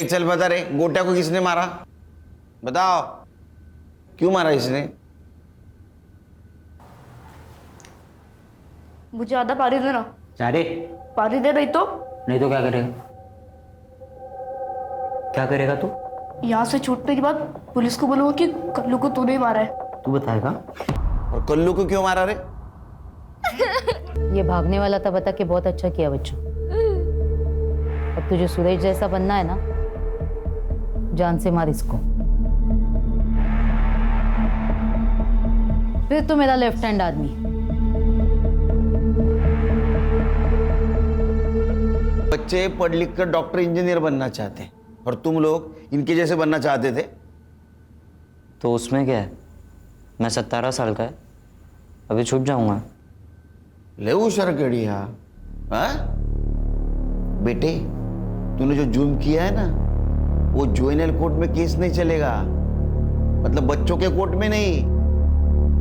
चल बता रे, गोटा को किसने मारा? बताओ, क्यों मारा इसने? मुझे आधा पारी देना। अरे पारी दे रही तो? नहीं तो क्या करेगा? क्या करेगा तू? यहाँ से छूटने के बाद पुलिस को बोलूंगा कि कल्लू को तूने मारा है। तू बताएगा? और कल्लू को क्यों मारा रे? ये भागने वाला था, बता के बहुत अच्छा किया बच्चों। अब तुझे सुरेश जैसा बनना है ना, जान से मार इसको। फिर तो मेरा लेफ्ट हैंड आदमी। बच्चे पढ़ लिख कर डॉक्टर इंजीनियर बनना चाहते हैं और तुम लोग इनके जैसे बनना चाहते थे। तो उसमें क्या है? मैं 17 साल का है, अभी छुप जाऊंगा। ले शरकड़िया। हाँ बेटे, तूने जो जुर्म किया है ना, वो जुवेनाइल कोर्ट में केस नहीं चलेगा। मतलब बच्चों के कोर्ट में नहीं,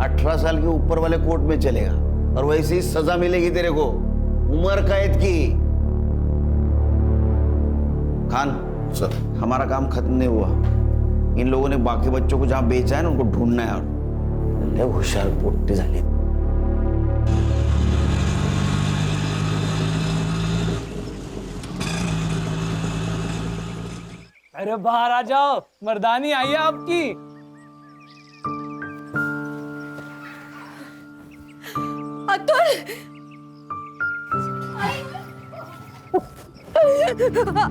18 साल के ऊपर वाले कोर्ट में चलेगा। और वैसे ही सजा मिलेगी तेरे को, उम्र कैद की। खान सर, हमारा काम खत्म नहीं हुआ। इन लोगों ने बाकी बच्चों को जहां बेचा है ना, उनको ढूंढना है। और होशियार पोट्टे झाले। अरे बाहर आ जाओ, मर्दानी आई है आपकी। अतुल,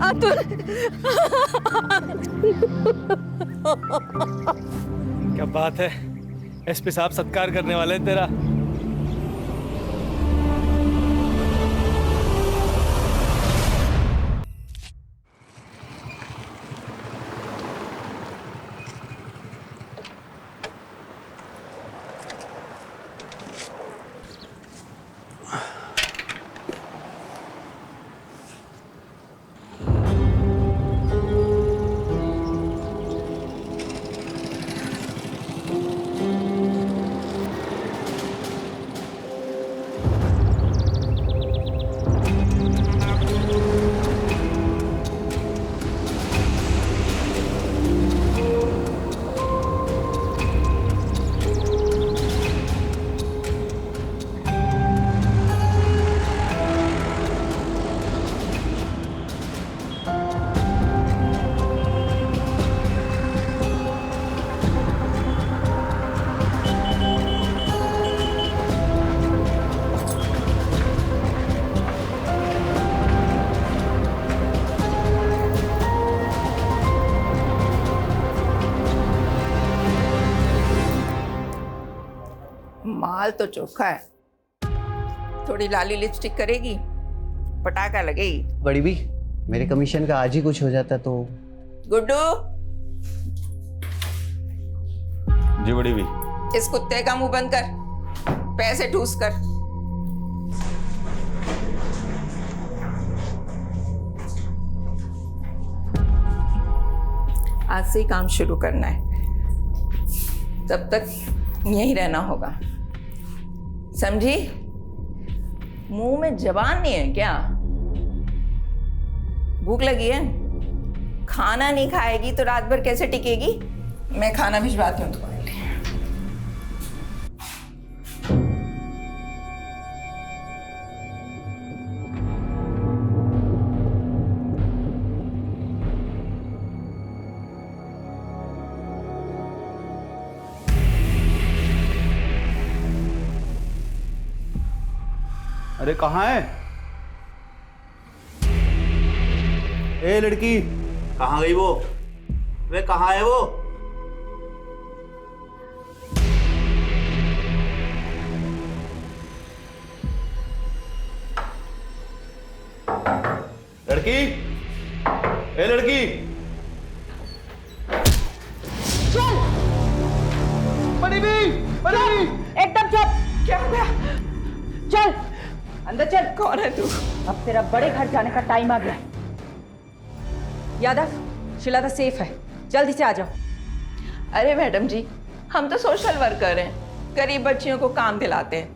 अतुल, क्या बात है, एसपी साहब सत्कार करने वाले हैं तेरा। माल तो चोखा है, थोड़ी लाली लिपस्टिक करेगी, पटाखा लगेगी। बड़ी भी, मेरे कमीशन का आज ही कुछ हो जाता तो। गुड्डू, जी बड़ी भी। इस कुत्ते का मुंह बंद कर, पैसे ठूस कर। आज से ही काम शुरू करना है, तब तक यहीं रहना होगा, समझी? मुंह में जबान नहीं है क्या? भूख लगी है? खाना नहीं खाएगी तो रात भर कैसे टिकेगी? मैं खाना भिजवाती हूँ तुम्हारे लिए। अरे कहाँ है? ए लड़की, कहाँ गई वो? वे कहाँ है वो? लड़की, ए लड़की, चल। बड़ी भी, एकदम चुप। क्या हो गया? चल अंदर चल। कौन है तू? अब तेरा बड़े घर जाने का टाइम आ गया है। यादव, शिलादा सेफ है, जल्दी से आ जाओ। अरे मैडम जी, हम तो सोशल वर्कर हैं, गरीब बच्चियों को काम दिलाते हैं,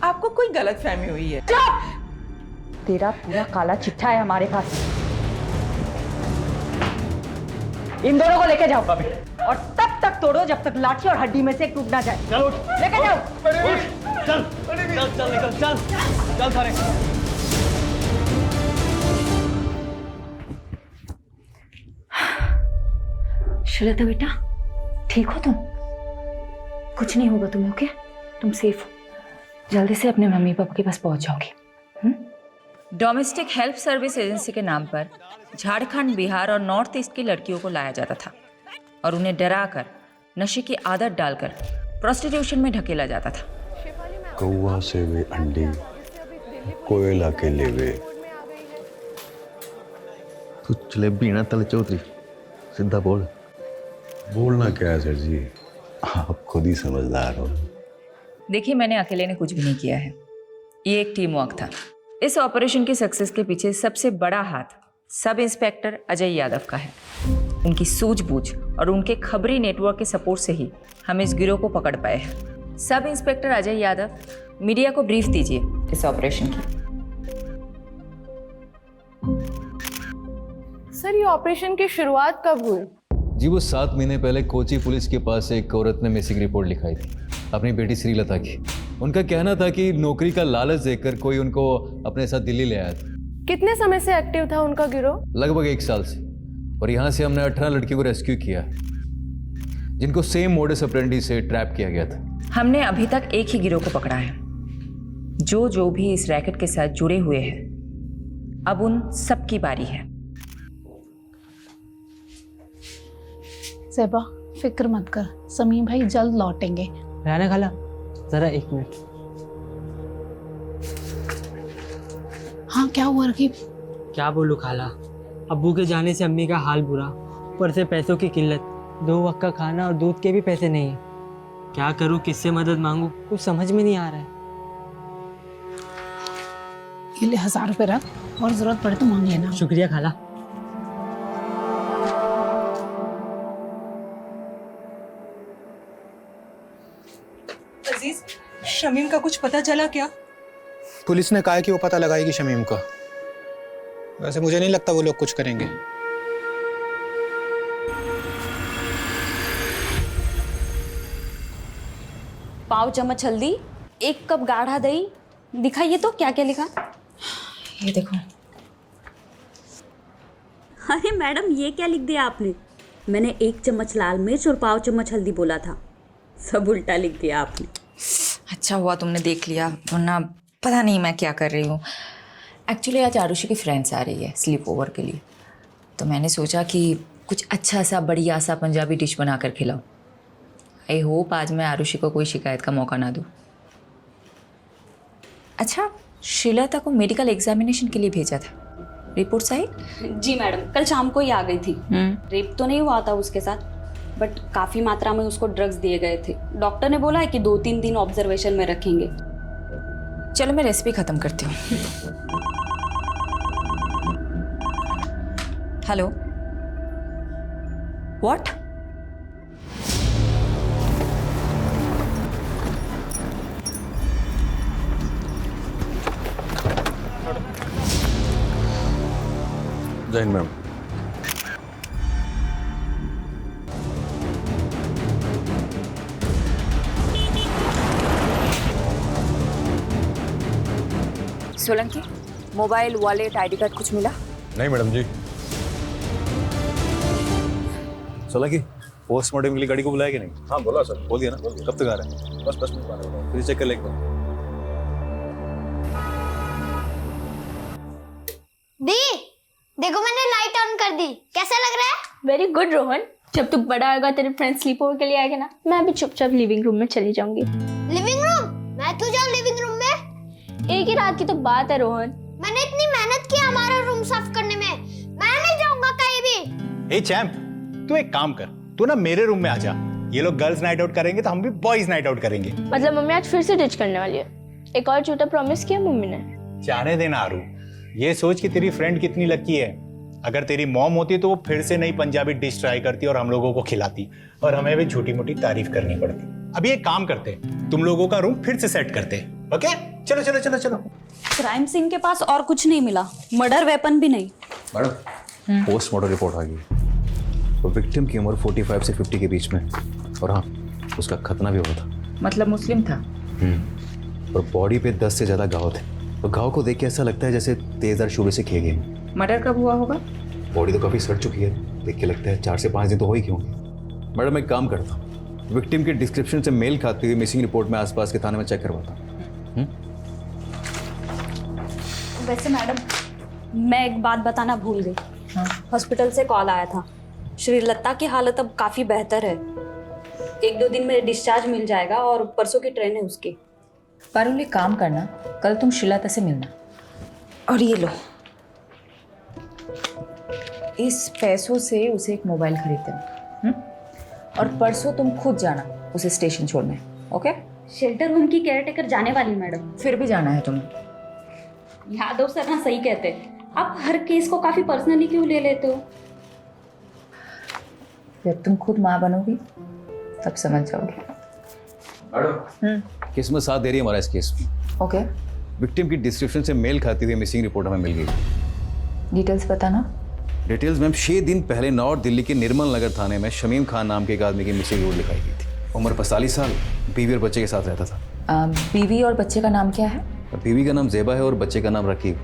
आपको कोई गलतफहमी हुई है। चुप! तेरा पूरा काला चिट्ठा है हमारे पास, इन दोनों को लेके जाओ और तब तक तोड़ो जब तक लाठी और हड्डी में से एक टूट ना जाए। चलो लेके जाओ। चल चल चल निकल, चल चल सारे। श्वेता बेटा, ठीक हो तुम? कुछ नहीं होगा तुम्हें, ओके? तुम सेफ हो, जल्दी से अपने मम्मी पापा के पास पहुंच जाओगी। डोमेस्टिक हेल्प सर्विस एजेंसी के नाम पर झारखंड, बिहार और नॉर्थ ईस्ट की लड़कियों को लाया जाता था और उन्हें डराकर, नशे की आदत डालकर प्रोस्टिट्यूशन में ढकेला जाता था। कौवा से वे अंडे, कोयला के लेवे। तू जलेबी ना तल चौधरी, सीधा बोल। बोलना क्या है सर जी, आप खुद ही समझदार हो। देखिए, मैंने अकेले ने कुछ भी नहीं किया है, ये एक टीम वर्क था। इस ऑपरेशन की सक्सेस के पीछे सबसे बड़ा हाथ सब इंस्पेक्टर अजय यादव का है। उनकी सूझबूझ और उनके खबरी नेटवर्क के सपोर्ट से ही हम इस गिरोह को पकड़ पाए हैं। Sub inspector Ajay Yadav, media को ब्रीफ दीजिए इस ऑपरेशन की। सर, ये ऑपरेशन की शुरुआत कब हुई? जी, वो 7 महीने पहले कोची पुलिस के पास एक औरत ने मिसिंग रिपोर्ट लिखाई थी, अपनी बेटी श्रीलता की। उनका कहना था कि नौकरी का लालच देकर कोई उनको अपने साथ दिल्ली ले आया था। कितने समय से एक्टिव था उनका गिरोह? लगभग 1 साल से। और यहाँ से हमने 18 लड़कियों को रेस्क्यू किया जिनको सेम मोडस ऑपरेंडी से ट्रैप किया गया था। हमने अभी तक एक ही गिरोह को पकड़ा है, जो भी इस रैकेट के साथ जुड़े हुए हैं। अब उन सबकी बारी है। ज़ेबा फिक्र मत कर, समीम भाई जल्द लौटेंगे। राना खाला जरा 1 मिनट। हाँ क्या हुआ रकीब? क्या बोलूँ खाला, अब्बू के जाने से अम्मी का हाल बुरा, ऊपर से पैसों की किल्लत, 2 वक्त का खाना और दूध के भी पैसे नहीं। क्या करूँ, किससे मदद मांगू, कुछ समझ में नहीं आ रहा है। ये ले 1000 रुपये रख, और जरूरत पड़े तो मांग लेना। शुक्रिया खाला। अजीज, शमीम का कुछ पता चला क्या? पुलिस ने कहा है कि वो पता लगाएगी शमीम का। वैसे मुझे नहीं लगता वो लोग कुछ करेंगे। पाव चम्मच हल्दी, 1 कप गाढ़ा दही। दिखाइए तो क्या क्या लिखा। ये देखो। अरे मैडम, ये क्या लिख दिया आपने? मैंने 1 चम्मच लाल मिर्च और पाव चम्मच हल्दी बोला था, सब उल्टा लिख दिया आपने। अच्छा हुआ तुमने देख लिया, वरना पता नहीं मैं क्या कर रही हूँ। एक्चुअली आज आरुषि की फ्रेंड्स आ रही है स्लीप ओवर के लिए, तो मैंने सोचा कि कुछ अच्छा सा बढ़िया सा पंजाबी डिश बना कर खिलाऊं। आई होप आज मैं आरुषि को कोई शिकायत का मौका ना दूँ। अच्छा, श्रीलता को मेडिकल एग्जामिनेशन के लिए भेजा था, रिपोर्ट्स आई? जी मैडम, कल शाम को ही आ गई थी। रेप तो नहीं हुआ था उसके साथ, बट काफ़ी मात्रा में उसको ड्रग्स दिए गए थे। डॉक्टर ने बोला है कि 2-3 दिन ऑब्जर्वेशन में रखेंगे। चलो मैं रेसिपी ख़त्म करती हूँ। Hello, what? जय हिंद ma'am. Solanki, mobile, wallet, ID card कुछ मिला? नहीं मैडम जी। सोलंकी, पोस्टमार्टम के लिए गाड़ी को बुलाया कि नहीं? हाँ बोला सर। बोल दिया ना? कब तक आ रहे हैं? बस 10 मिनट बाद आ रहा हूँ। फिर चेक कर लेंगे। दी, देखो मैंने लाइट ऑन कर दी, कैसा लग रहा है? वेरी गुड रोहन, जब तू बड़ा होगा तेरे फ्रेंड स्लीप ओवर के लिए आएगा ना, मैं भी चुपचाप लिविंग रूम में चली जाऊंगी। Living room? मैं तो जाऊँ लिविंग रूम में? एक ही रात की तो बात है रोहन। मैंने इतनी मेहनत की हमारा रूम साफ करने में, मैं नहीं जाऊंगा कहीं भी। ए चैंप, तू एक काम कर, तू ना मेरे रूम में आ जा। ये लोग गर्ल्स नाइट आउट करेंगे तो हम भी बॉयज नाइट आउट करेंगे। मतलब मम्मी आज फिर से डिच करने वाली है? एक और झूठा प्रॉमिस किया मम्मी ने। जाने देना आरू, ये सोच कि तेरी फ्रेंड कितनी लकी है। अगर तेरी मॉम होती तो वो फिर से नई पंजाबी डिश ट्राई करती और हम लोगों को खिलाती, और हमें भी छोटी मोटी तारीफ करनी पड़ती। अभी एक काम करते, तुम लोगों का रूम फिर से सेट करते, ओके? चलो चलो चलो चलो। क्राइम सीन के पास और कुछ नहीं मिला, मर्डर वेपन भी नहीं। मैडम, पोस्टमार्टम रिपोर्ट आ गई। तो विक्टिम की उम्र 45 से 50 के बीच में, और हाँ, उसका खतना भी हुआ था। मतलब मुस्लिम था? और बॉडी पे 10 से ज़्यादा घाव थे। तो घाव को देख के ऐसा लगता है जैसे तेजदार शूले से किए गए। मर्डर कब हुआ होगा? बॉडी तो काफ़ी सड़ चुकी है, देख के लगता है 4 से 5 दिन तो हो ही क्यों। मैडम एक काम करता हूँ, विक्टिम के डिस्क्रिप्शन से मेल खाती हुई मिसिंग रिपोर्ट में आसपास के थाने में चेक करवाता हूँ। वैसे मैडम, मैं एक बात बताना भूल गई। हॉस्पिटल से कॉल आया था, श्रीलता की हालत अब काफ़ी बेहतर है। 1-2 दिन में डिस्चार्ज मिल जाएगा और परसों की ट्रेन है उसकी। पारुल एक काम करना, कल तुम श्रीलता से मिलना। और ये लो, इस पैसों से उसे एक मोबाइल खरीद देना। और परसों तुम खुद जाना उसे स्टेशन छोड़ने, ओके? शेल्टर होम की केयरटेकर जाने वाली मैडम। फिर भी जाना है तुम्हें। यादव सर ना सही कहते हैं, आप हर केस को काफी पर्सनली क्यों ले लेते हो? जब तुम खुद माँ बनोगी तब समझ जाओगे। किस्मत साथ दे रही है हमारा इस केस में। ओके। विक्टिम की डिस्क्रिप्शन से मेल खाती हुई मिसिंग रिपोर्ट हमें मिल गई। डिटेल्स बताना। डिटेल्स मैम, 6 दिन पहले नॉर्थ दिल्ली के निर्मल नगर थाने में शमीम खान नाम के एक आदमी की मिसिंग रिपोर्ट लिखाई गई थी। उम्र 45 साल, बीवी और बच्चे के साथ रहता था। बीवी और बच्चे का नाम क्या है? बीवी का नाम ज़ेबा है और बच्चे का नाम रकीब।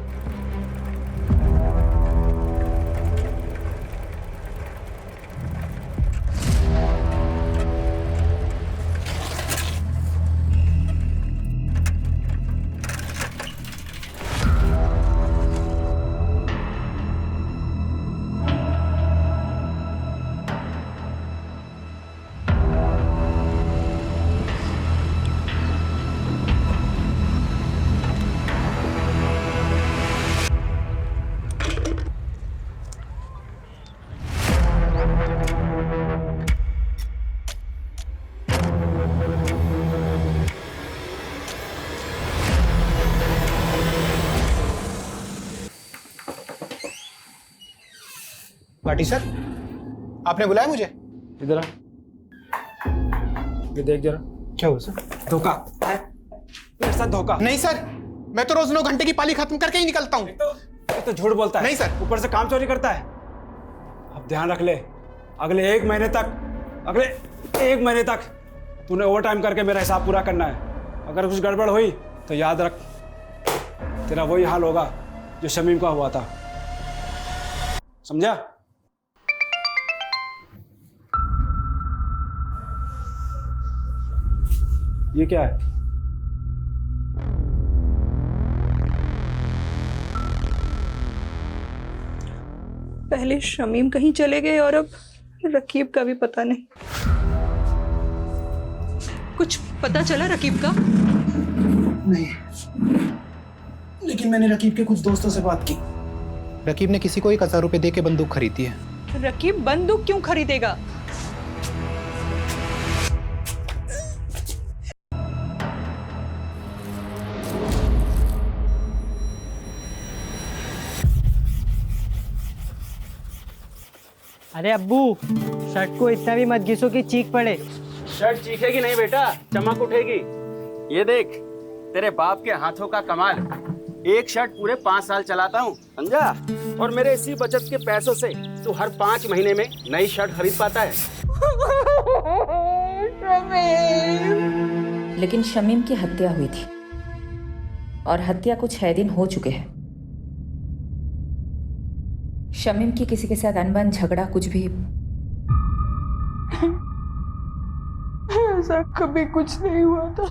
भाटी सर, आपने बुलाया मुझे? इधर आ, ये देख जरा। क्या हुआ सर? धोखा, मेरे साथ धोखा। नहीं सर, मैं तो रोज 9 घंटे की पाली खत्म करके ही निकलता हूँ। तो झूठ बोलता है। नहीं सर। ऊपर से काम चोरी करता है। अब ध्यान रख ले, अगले 1 महीने तक तूने ओवर टाइम करके मेरा हिसाब पूरा करना है। अगर कुछ गड़बड़ हुई तो याद रख, तेरा वही हाल होगा जो शमीम का हुआ था, समझा? ये क्या है? पहले शमीम कहीं चले गए और अब रकीब का भी पता नहीं। कुछ पता चला रकीब का? नहीं, लेकिन मैंने रकीब के कुछ दोस्तों से बात की। रकीब ने किसी को 1000 रुपए दे के बंदूक खरीदी है। रकीब बंदूक क्यों खरीदेगा? अरे अब्बू, शर्ट को इतना भी मत घिसो कि चीख पड़े। शर्ट चीखेगी नहीं बेटा, चमक उठेगी। ये देख, तेरे बाप के हाथों का कमाल। एक शर्ट पूरे 5 साल चलाता हूँ, समझा? और मेरे इसी बचत के पैसों से तू हर 5 महीने में नई शर्ट खरीद पाता है। लेकिन शमीम की हत्या हुई थी और हत्या को 6 दिन हो चुके हैं। शमीम की किसी के साथ अनबन, झगड़ा, कुछ भी? ऐसा कभी कुछ नहीं हुआ था।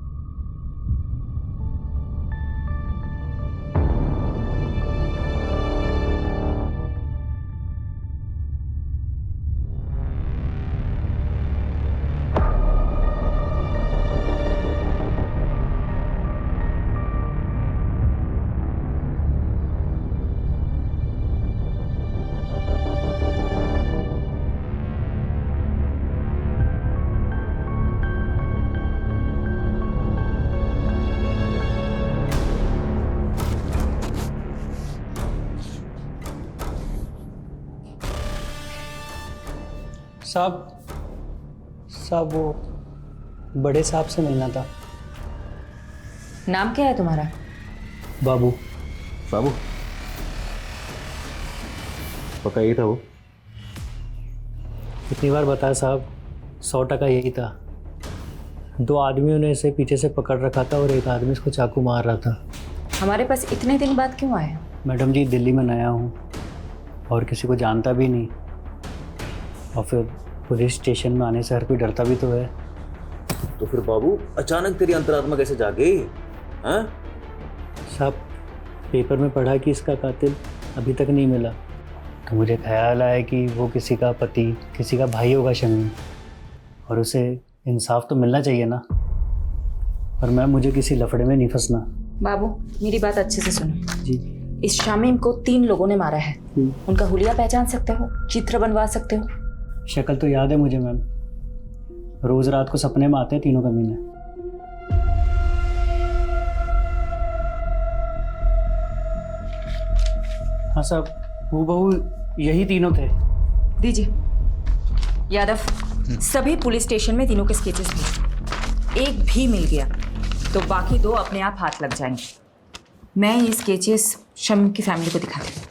साहब वो बड़े साहब से मिलना था। नाम क्या है तुम्हारा? बाबू। बाबू, पक्का यही था वो? कितनी बार बताया साहब, 100% यही था। 2 आदमियों ने इसे पीछे से पकड़ रखा था और एक आदमी इसको चाकू मार रहा था। हमारे पास इतने दिन बाद क्यों आए? मैडम जी, दिल्ली में नया हूँ और किसी को जानता भी नहीं, और फिर पुलिस स्टेशन में आने से हर कोई डरता भी तो है। तो फिर बाबू, अचानक तेरी अंतरात्मा कैसे जागे? हाँ? साहब, पेपर में पढ़ा कि इसका कातिल अभी तक नहीं मिला, तो मुझे ख्याल आया कि वो किसी का पति, किसी का भाई होगा शमीम, और उसे इंसाफ तो मिलना चाहिए ना। और मैम, मुझे किसी लफड़े में नहीं फंसना। बाबू, मेरी बात अच्छे से सुनो जी। इस शमीम को 3 लोगों ने मारा है। उनका हुलिया पहचान सकते हो? चित्र बनवा सकते हो? शक्ल तो याद है मुझे मैम, रोज रात को सपने में आते हैं तीनों कमीने। हाँ साहब, हूबहू यही तीनों थे। दीजिए यादव, सभी पुलिस स्टेशन में तीनों के स्केचेस थे। एक भी मिल गया तो बाकी 2 अपने आप हाथ लग जाएंगे। मैं ये स्केचेस शमीम की फैमिली को दिखाती हूँ।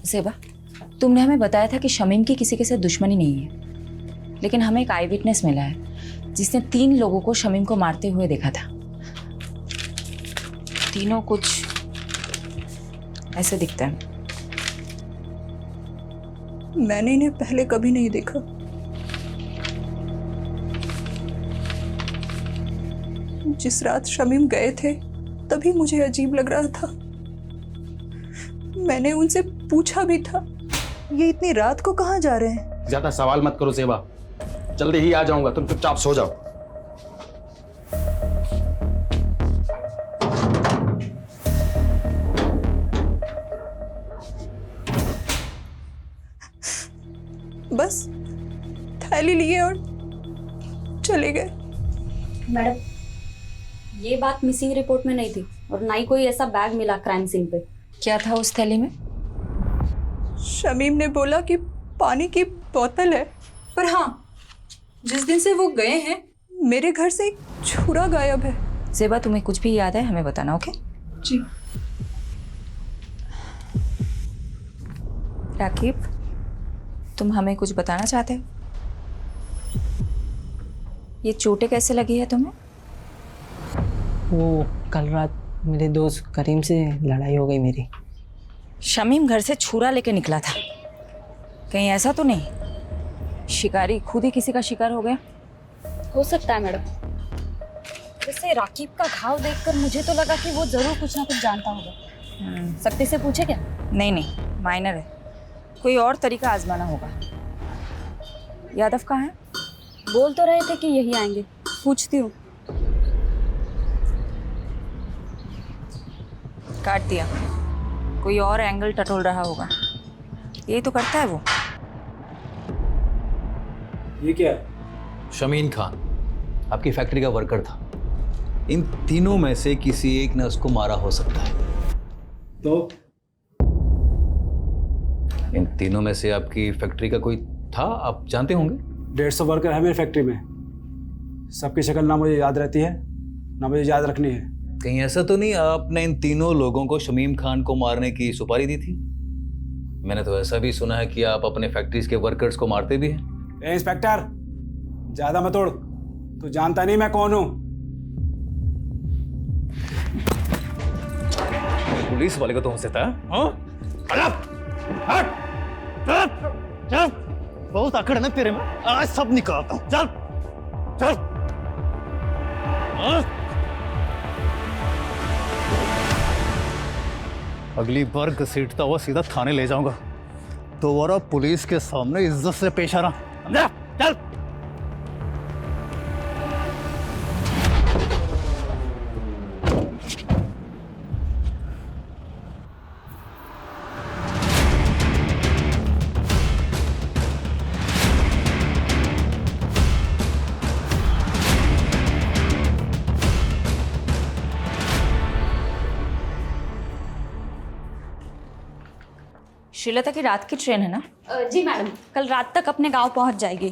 सेबा, तुमने हमें बताया था कि शमीम की किसी के साथ दुश्मनी नहीं है, लेकिन हमें एक आई विटनेस मिला है जिसने 3 लोगों को शमीम को मारते हुए देखा था। तीनों कुछ ऐसे दिखते हैं। मैंने इन्हें पहले कभी नहीं देखा। जिस रात शमीम गए थे तभी मुझे अजीब लग रहा था। मैंने उनसे पूछा भी था, ये इतनी रात को कहाँ जा रहे हैं? ज्यादा सवाल मत करो सेवा, जल्दी ही आ जाऊंगा, तुम चुपचाप सो जाओ। बस थैली लिए और चले गए। मैडम, ये बात मिसिंग रिपोर्ट में नहीं थी और ना ही कोई ऐसा बैग मिला क्राइम सीन पे। क्या था उस थैली में? शमीम ने बोला कि पानी की बोतल है, पर हाँ, जिस दिन से वो गए हैं मेरे घर से एक छुरा गायब है। ज़ेबा, तुम्हें कुछ भी याद है हमें बताना, ओके? जी। राकीब, तुम हमें कुछ बताना चाहते हो? ये चोटें कैसे लगी है तुम्हें? वो कल रात मेरे दोस्त करीम से लड़ाई हो गई मेरी। शमीम घर से छुरा लेके निकला था, कहीं ऐसा तो नहीं शिकारी खुद ही किसी का शिकार हो गया? हो सकता है मैडम। वैसे राकीब का घाव देखकर मुझे तो लगा कि वो जरूर कुछ ना कुछ जानता होगा। सख्ती से पूछे क्या? नहीं, माइनर है, कोई और तरीका आजमाना होगा। यादव कहाँ है? बोल तो रहे थे कि यही आएंगे, पूछती हूँ। काट दिया, कोई और एंगल टटोल रहा होगा। यही तो करता है वो। ये क्या है? शमीन खान आपकी फैक्ट्री का वर्कर था। इन तीनों में से किसी एक ने उसको मारा हो सकता है। तो इन तीनों में से आपकी फैक्ट्री का कोई था, आप जानते होंगे? 150 वर्कर है मेरी फैक्ट्री में। सबकी शक्ल ना मुझे याद रहती है ना मुझे याद रखनी है। कहीं ऐसा तो नहीं आपने इन तीनों लोगों को शमीम खान को मारने की सुपारी दी थी? मैंने तो ऐसा भी सुना है कि आप अपने फैक्ट्रीज के वर्कर्स को मारते भी हैं। ए इंस्पेक्टर, ज्यादा मत उड़, तू जानता नहीं मैं कौन हूं। पुलिस वाले को तो हो सकता है। बहुत आकड़ ना तेरे में, आज सब निकालता हूं। चल चल। अगली बार घसीटता हुआ सीधा थाने ले जाऊंगा। दोबारा पुलिस के सामने इज्जत से पेश आना, समझा? चल। श्रीलता की रात की ट्रेन है ना? जी मैडम, कल रात तक अपने गांव पहुंच जाएगी।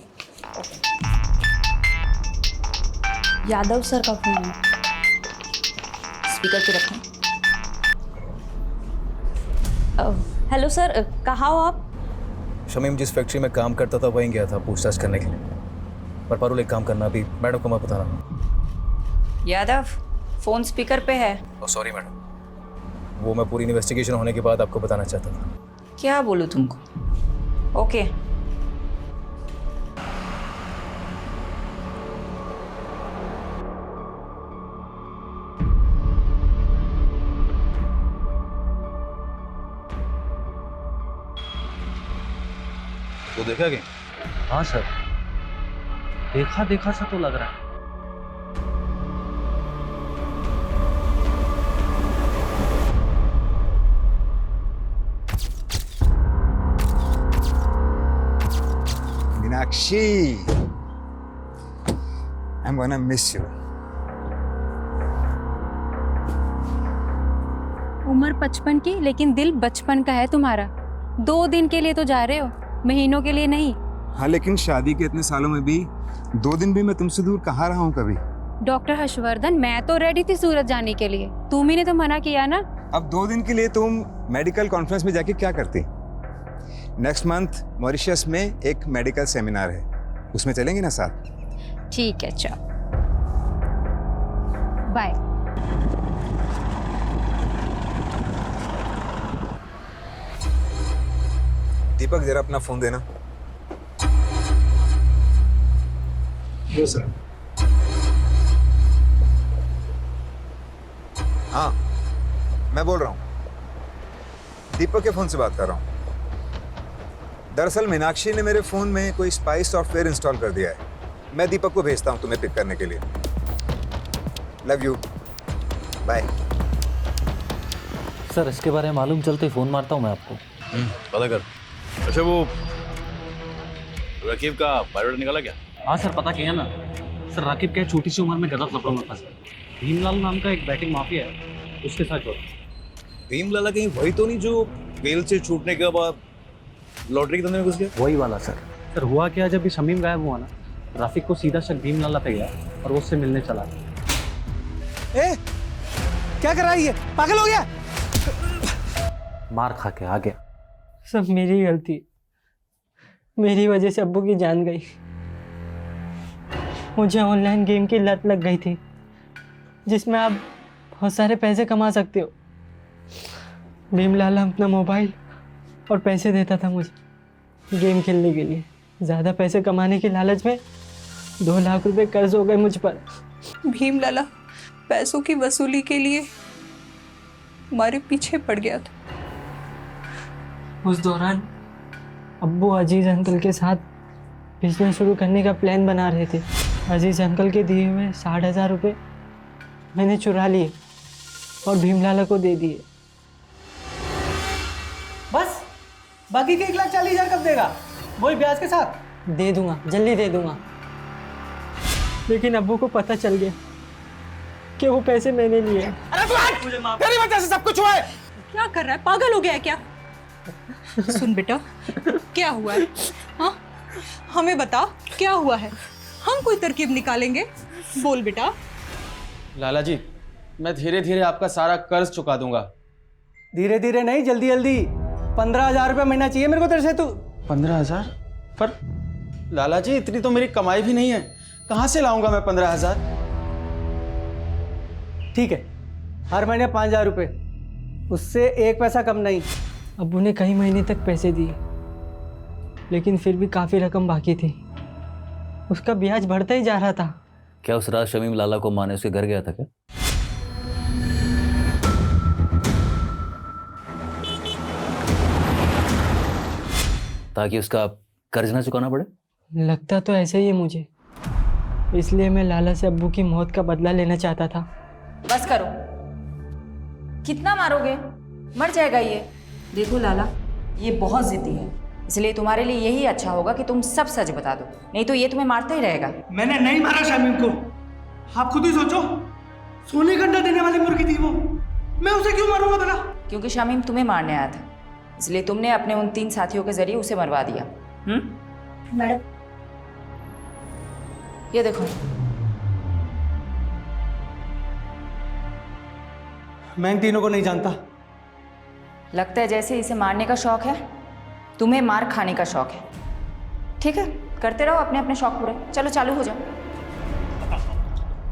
यादव सर का फोन है। स्पीकर पे रखें। हेलो सर, कहाँ हो आप? शमीम जिस फैक्ट्री में काम करता था वहीं गया था पूछताछ करने के लिए। पर पारुल एक काम करना, अभी मैडम को मैं बताना। यादव, फोन स्पीकर पे है। ओह सॉरी मैडम, वो मैं पूरी इन्वेस्टिगेशन होने के बाद आपको बताना चाहता था। क्या बोलूं तुमको? ओके। तो देखा क्या? हाँ सर, देखा सा तो लग रहा है। Meenakshi, I'm gonna miss you. उम्र 55 की, लेकिन दिल बचपन का है तुम्हारा। 2 दिन के लिए तो जा रहे हो, महीनों के लिए नहीं। हाँ, लेकिन शादी के इतने सालों में भी 2 दिन भी मैं तुमसे दूर कहाँ रहा हूँ कभी। डॉक्टर हर्षवर्धन, मैं तो रेडी थी सूरत जाने के लिए, तुम ही ने तो मना किया ना। अब 2 दिन के लिए तुम मेडिकल कॉन्फ्रेंस में जाके क्या करती? नेक्स्ट मंथ मॉरिशस में एक मेडिकल सेमिनार है, उसमें चलेंगे ना साथ? ठीक है चल बाय। दीपक जरा अपना फोन देना। Yes sir. हाँ मैं बोल रहा हूँ, दीपक के फोन से बात कर रहा हूँ। दरअसल मीनाक्षी ने मेरे फोन में कोई स्पाई सॉफ्टवेयर इंस्टॉल कर दिया है। मैं दीपक को भेजता हूँ तुम्हें पिक करने के लिए। Love you, bye. सर इसके बारे में मालूम चलते ही फोन मारता हूँ मैं आपको। पता कर। अच्छा वो रकीब का बायोडाटा निकाला क्या? हाँ सर पता किया ना सर। राकिब क्या छोटी सी उम्र में गलत लफड़ों में फंसा। भीमलाल नाम का एक बैटिंग माफिया है, उसके साथ जोड़ा। भीमलाला कहीं वही तो नहीं जो बेल से छूटने के बाद लॉटरी के धंधे में घुस गया? वही वाला सर। सर हुआ क्या, जब भी शमीम गायब हुआ ना, राफिक को सीधा शक भीमलाला पे गया और वो उससे मिलने चला गया। ए, क्या कर रहा है ये? पागल हो गया? मार खा के आ गया। सब मेरी गलती, मेरी वजह से अब्बू की जान गई। मुझे ऑनलाइन गेम की लत लग गई थी जिसमें आप बहुत सारे पैसे कमा सकते हो। भीमलाला अपना मोबाइल और पैसे देता था मुझे गेम खेलने के लिए। ज़्यादा पैसे कमाने की लालच में 2 लाख रुपए कर्ज हो गए मुझ पर। भीमलाला पैसों की वसूली के लिए हमारे पीछे पड़ गया था। उस दौरान अब्बू अजीज अंकल के साथ बिजनेस शुरू करने का प्लान बना रहे थे। अजीज अंकल के दिए हुए 60,000 रुपये मैंने चुरा लिए और भीमलाला को दे दिए। बस बाकी के 1,40,000 कब देगा? वही ब्याज के साथ? दे दूंगा, जल्दी दे दूंगा। लेकिन अब्बू को पता चल गया कि वो पैसे मैंने लिए। अरे तू हट! तेरी वजह से सब कुछ हुआ है। क्या कर रहा है, पागल हो गया है क्या? सुन बेटा, क्या हुआ है? हाँ हमें बता क्या हुआ है, हम कोई तरकीब निकालेंगे। बोल बेटा। लाला जी मैं धीरे धीरे आपका सारा कर्ज चुका दूंगा। धीरे धीरे नहीं, जल्दी जल्दी। 15,000 रुपये महीना चाहिए मेरे को तेरे से। तू 15,000? पर लाला जी इतनी तो मेरी कमाई भी नहीं है, कहाँ से लाऊंगा मैं 15,000? ठीक है, हर महीने 5,000 रुपये, उससे 1 पैसा कम नहीं। अब्बू ने कई महीने तक पैसे दिए लेकिन फिर भी काफ़ी रकम बाकी थी। उसका ब्याज बढ़ता ही जा रहा था। क्या उस रात शमीम लाला को माने उसके घर गया था क्या? ताकि उसका कर्ज ना चुकाना पड़े? लगता तो ऐसे ही है मुझे, इसलिए मैं लाला से अब्बू की मौत का बदला लेना चाहता था। बस करो, कितना मारोगे? मर जाएगा ये। देखो लाला, ये बहुत जिद्दी है, इसलिए तुम्हारे लिए यही अच्छा होगा कि तुम सब सच बता दो, नहीं तो ये तुम्हें मारता ही रहेगा। मैंने नहीं मारा शमीम को, आप खुद ही सोचो। सोने का अंडा देने वाली मुर्गी थी वो, मैं उसे क्यों मारूंगा भला? क्योंकि शमीम तुम्हें मारने आया था, इसलिए तुमने अपने उन 3 साथियों के जरिए उसे मरवा दिया। मैडम ये देखो। मैं इन तीनों को नहीं जानता। लगता है जैसे इसे मारने का शौक है, तुम्हें मार खाने का शौक है। ठीक है, करते रहो अपने अपने शौक पूरे। चलो चालू हो जाओ।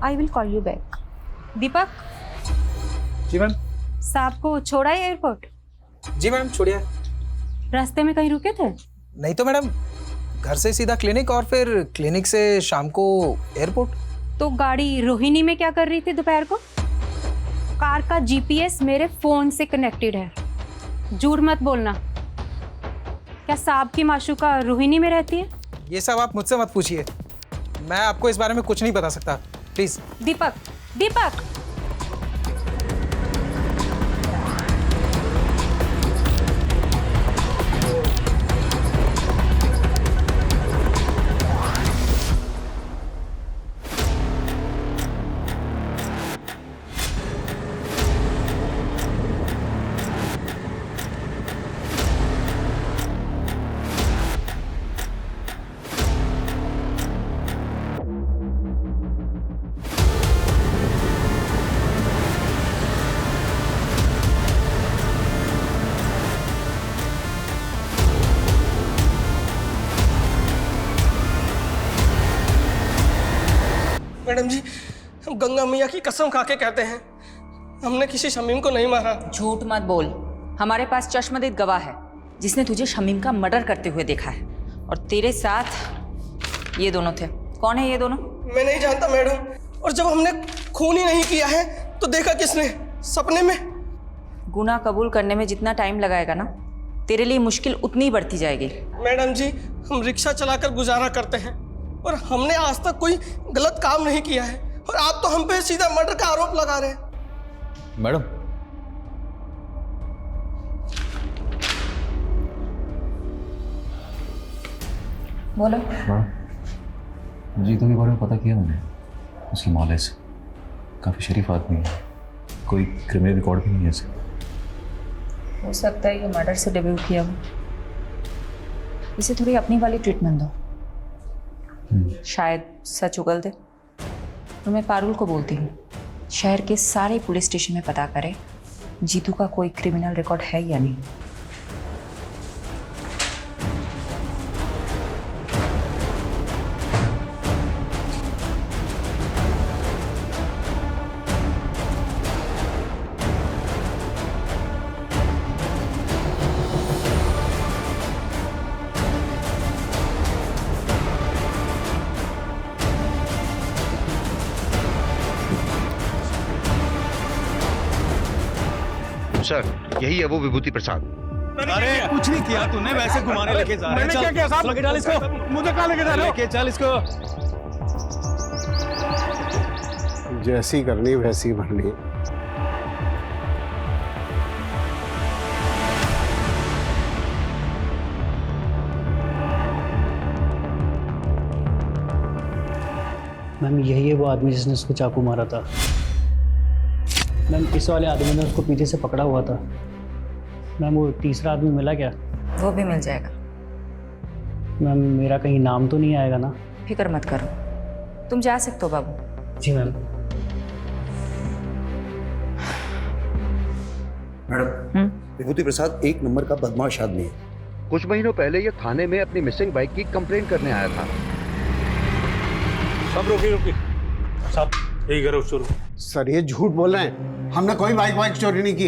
I will call you back. Deepak. जी मैम। साहब को छोड़ा है एयरपोर्ट? जी मैम छोड़िए। रास्ते में कहीं रुके थे? नहीं तो मैडम, घर से सीधा क्लिनिक और फिर क्लिनिक से शाम को एयरपोर्ट। तो गाड़ी रोहिणी में क्या कर रही थी दोपहर को? कार का जीपीएस मेरे फोन से कनेक्टेड है, झूठ मत बोलना। क्या साहब की माशूका रोहिणी में रहती है? ये सब आप मुझसे मत पूछिए, मैं आपको इस बारे में कुछ नहीं बता सकता, प्लीज। Deepak, Deepak. मैडम जी, हम गंगा मैया की कसम खा के कहते हैं, हमने किसी शमीम को नहीं मारा। झूठ मत बोल। हमारे पास चश्मदीद गवाह है जिसने तुझे शमीम का मर्डर करते हुए देखा है, और तेरे साथ ये दोनों थे। कौन है ये दोनों? मैं नहीं जानता मैडम, और जब हमने खून ही नहीं किया है तो देखा किसने? सपने में। गुनाह कबूल करने में जितना टाइम लगाएगा ना, तेरे लिए मुश्किल उतनी ही बढ़ती जाएगी। मैडम जी, हम रिक्शा चलाकर गुजारा करते हैं और हमने आज तक कोई गलत काम नहीं किया है, और आप तो हम पे सीधा मर्डर का आरोप लगा रहे हैं। मैडम, बोलो। जीतू के बारे में पता किया मैंने। उसकी मौले से काफ़ी शरीफ आदमी है, कोई क्रिमिनल रिकॉर्ड भी नहीं है इसे। हो सकता है ये मर्डर से डेब्यू किया हो। इसे थोड़ी अपनी वाली ट्रीटमेंट दो, शायद सच उगल दे। और मैं पारुल को बोलती हूँ, शहर के सारे पुलिस स्टेशन में पता करे जीतू का कोई क्रिमिनल रिकॉर्ड है या नहीं। सर, यही है वो विभूति प्रसाद। अरे कुछ नहीं किया तूने, वैसे घुमाने लेके जा रहे हैं। मैंने क्या किया साहब? लेके डाल इसको। मुझे कहाँ लेके जा रहे हो? लेके चल इसको। जैसी करनी वैसी भरनी। मैम यही है वो आदमी जिसने उसको चाकू मारा था। मैम इस वाले आदमी ने उसको पीछे से पकड़ा हुआ था। मैम वो तीसरा आदमी मिला क्या? वो भी मिल जाएगा। मैम मेरा कहीं नाम तो नहीं आएगा ना? फिक्र मत करो, तुम जा सकते हो बाबू। जी मैम। मैडम, विभूति प्रसाद एक नंबर का बदमाश आदमी है। कुछ महीनों पहले ये थाने में अपनी मिसिंग बाइक की कंप्लेंट करने आया था। सब रोकी साहब, यही करो शुरू। सर ये झूठ बोल रहे हैं, हमने कोई बाइक चोरी नहीं की,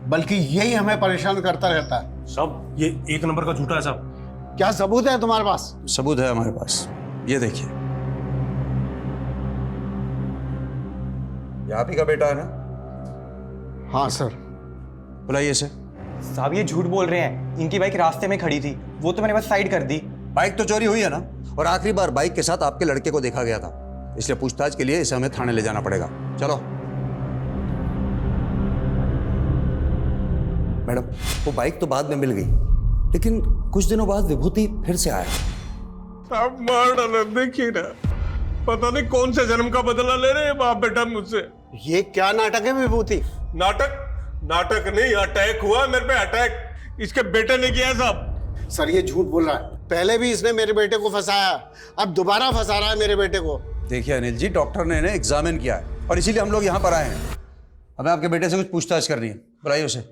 बल्कि यही हमें परेशान करता रहता है। सब ये एक नंबर का झूठा है साहब। क्या सबूत है तुम्हारे पास? सबूत है हमारे पास, ये देखिए। ये आप ही का बेटा है ना? हाँ सर। बुलाइए इसे। साहब ये झूठ बोल रहे हैं, इनकी बाइक रास्ते में खड़ी थी, वो तो मैंने बस साइड कर दी। बाइक तो चोरी हुई है ना, और आखिरी बार बाइक के साथ आपके लड़के को देखा गया था, इसलिए पूछताछ के लिए इसे हमें थाने ले जाना पड़ेगा। चलो। मैडम, वो बाइक तो बाद में मिल गई, लेकिन कुछ दिनों बाद विभूति फिर से आया। आप मार डाला, देखिए ना, पता नहीं कौन से जन्म का बदला ले रहे हैं बाप बेटा मुझसे। ये क्या नाटक है विभूति? नाटक नहीं, अटैक हुआ मेरे पे, अटैक इसके बेटे ने किया साहब। सर ये झूठ बोल रहा है, पहले भी इसने मेरे बेटे को फंसाया, अब दोबारा फंसा रहा है मेरे बेटे को। देखिए अनिल जी, डॉक्टर ने इन्हें एग्जामिन किया है और इसीलिए हम लोग यहाँ पर आए हैं। हमें आपके बेटे से कुछ पूछताछ करनी है, बुलाइए उसे।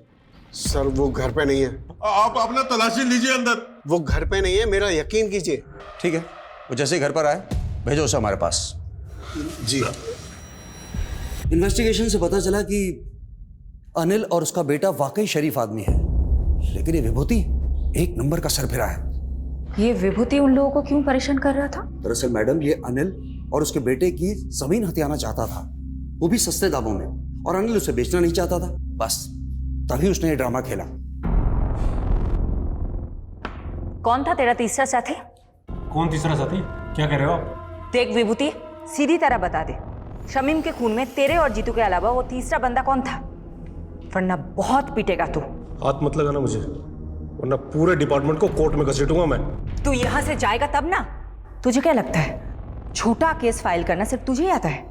सर वो घर पे नहीं है। आप अपना तलाशी लीजिए अंदर। वो घर पे नहीं है, मेरा यकीन कीजिए। ठीक है, वो जैसे ही घर पर आए भेजो उसे हमारे पास। जी। इन्वेस्टिगेशन से पता चला कि अनिल और उसका बेटा वाकई शरीफ आदमी है, लेकिन ये विभूति एक नंबर का सरफिरा है। ये विभूति उन लोगों को क्यों परेशान कर रहा था? दरअसल मैडम, ये अनिल और उसके बेटे की जमीन हथियाना चाहता था, वो भी सस्ते दामों में, और अनिल उसे बेचना नहीं चाहता था। बस तभी उसने ये ड्रामा खेला। कौन था तेरा तीसरा साथी? कौन तीसरा साथी? क्या कह रहे हो आप? देख विभूति, सीधी तरह बता दे, शमीम के खून में तेरे और जीतू के अलावा वो तीसरा बंदा कौन था? वरना बहुत पीटेगा तू। हाथ मत लगाना मुझे, वरना पूरे डिपार्टमेंट को कोर्ट में घसीटूंगा मैं। तू यहाँ से जाएगा तब ना। तुझे क्या लगता है छोटा केस फाइल करना सिर्फ तुझे आता है?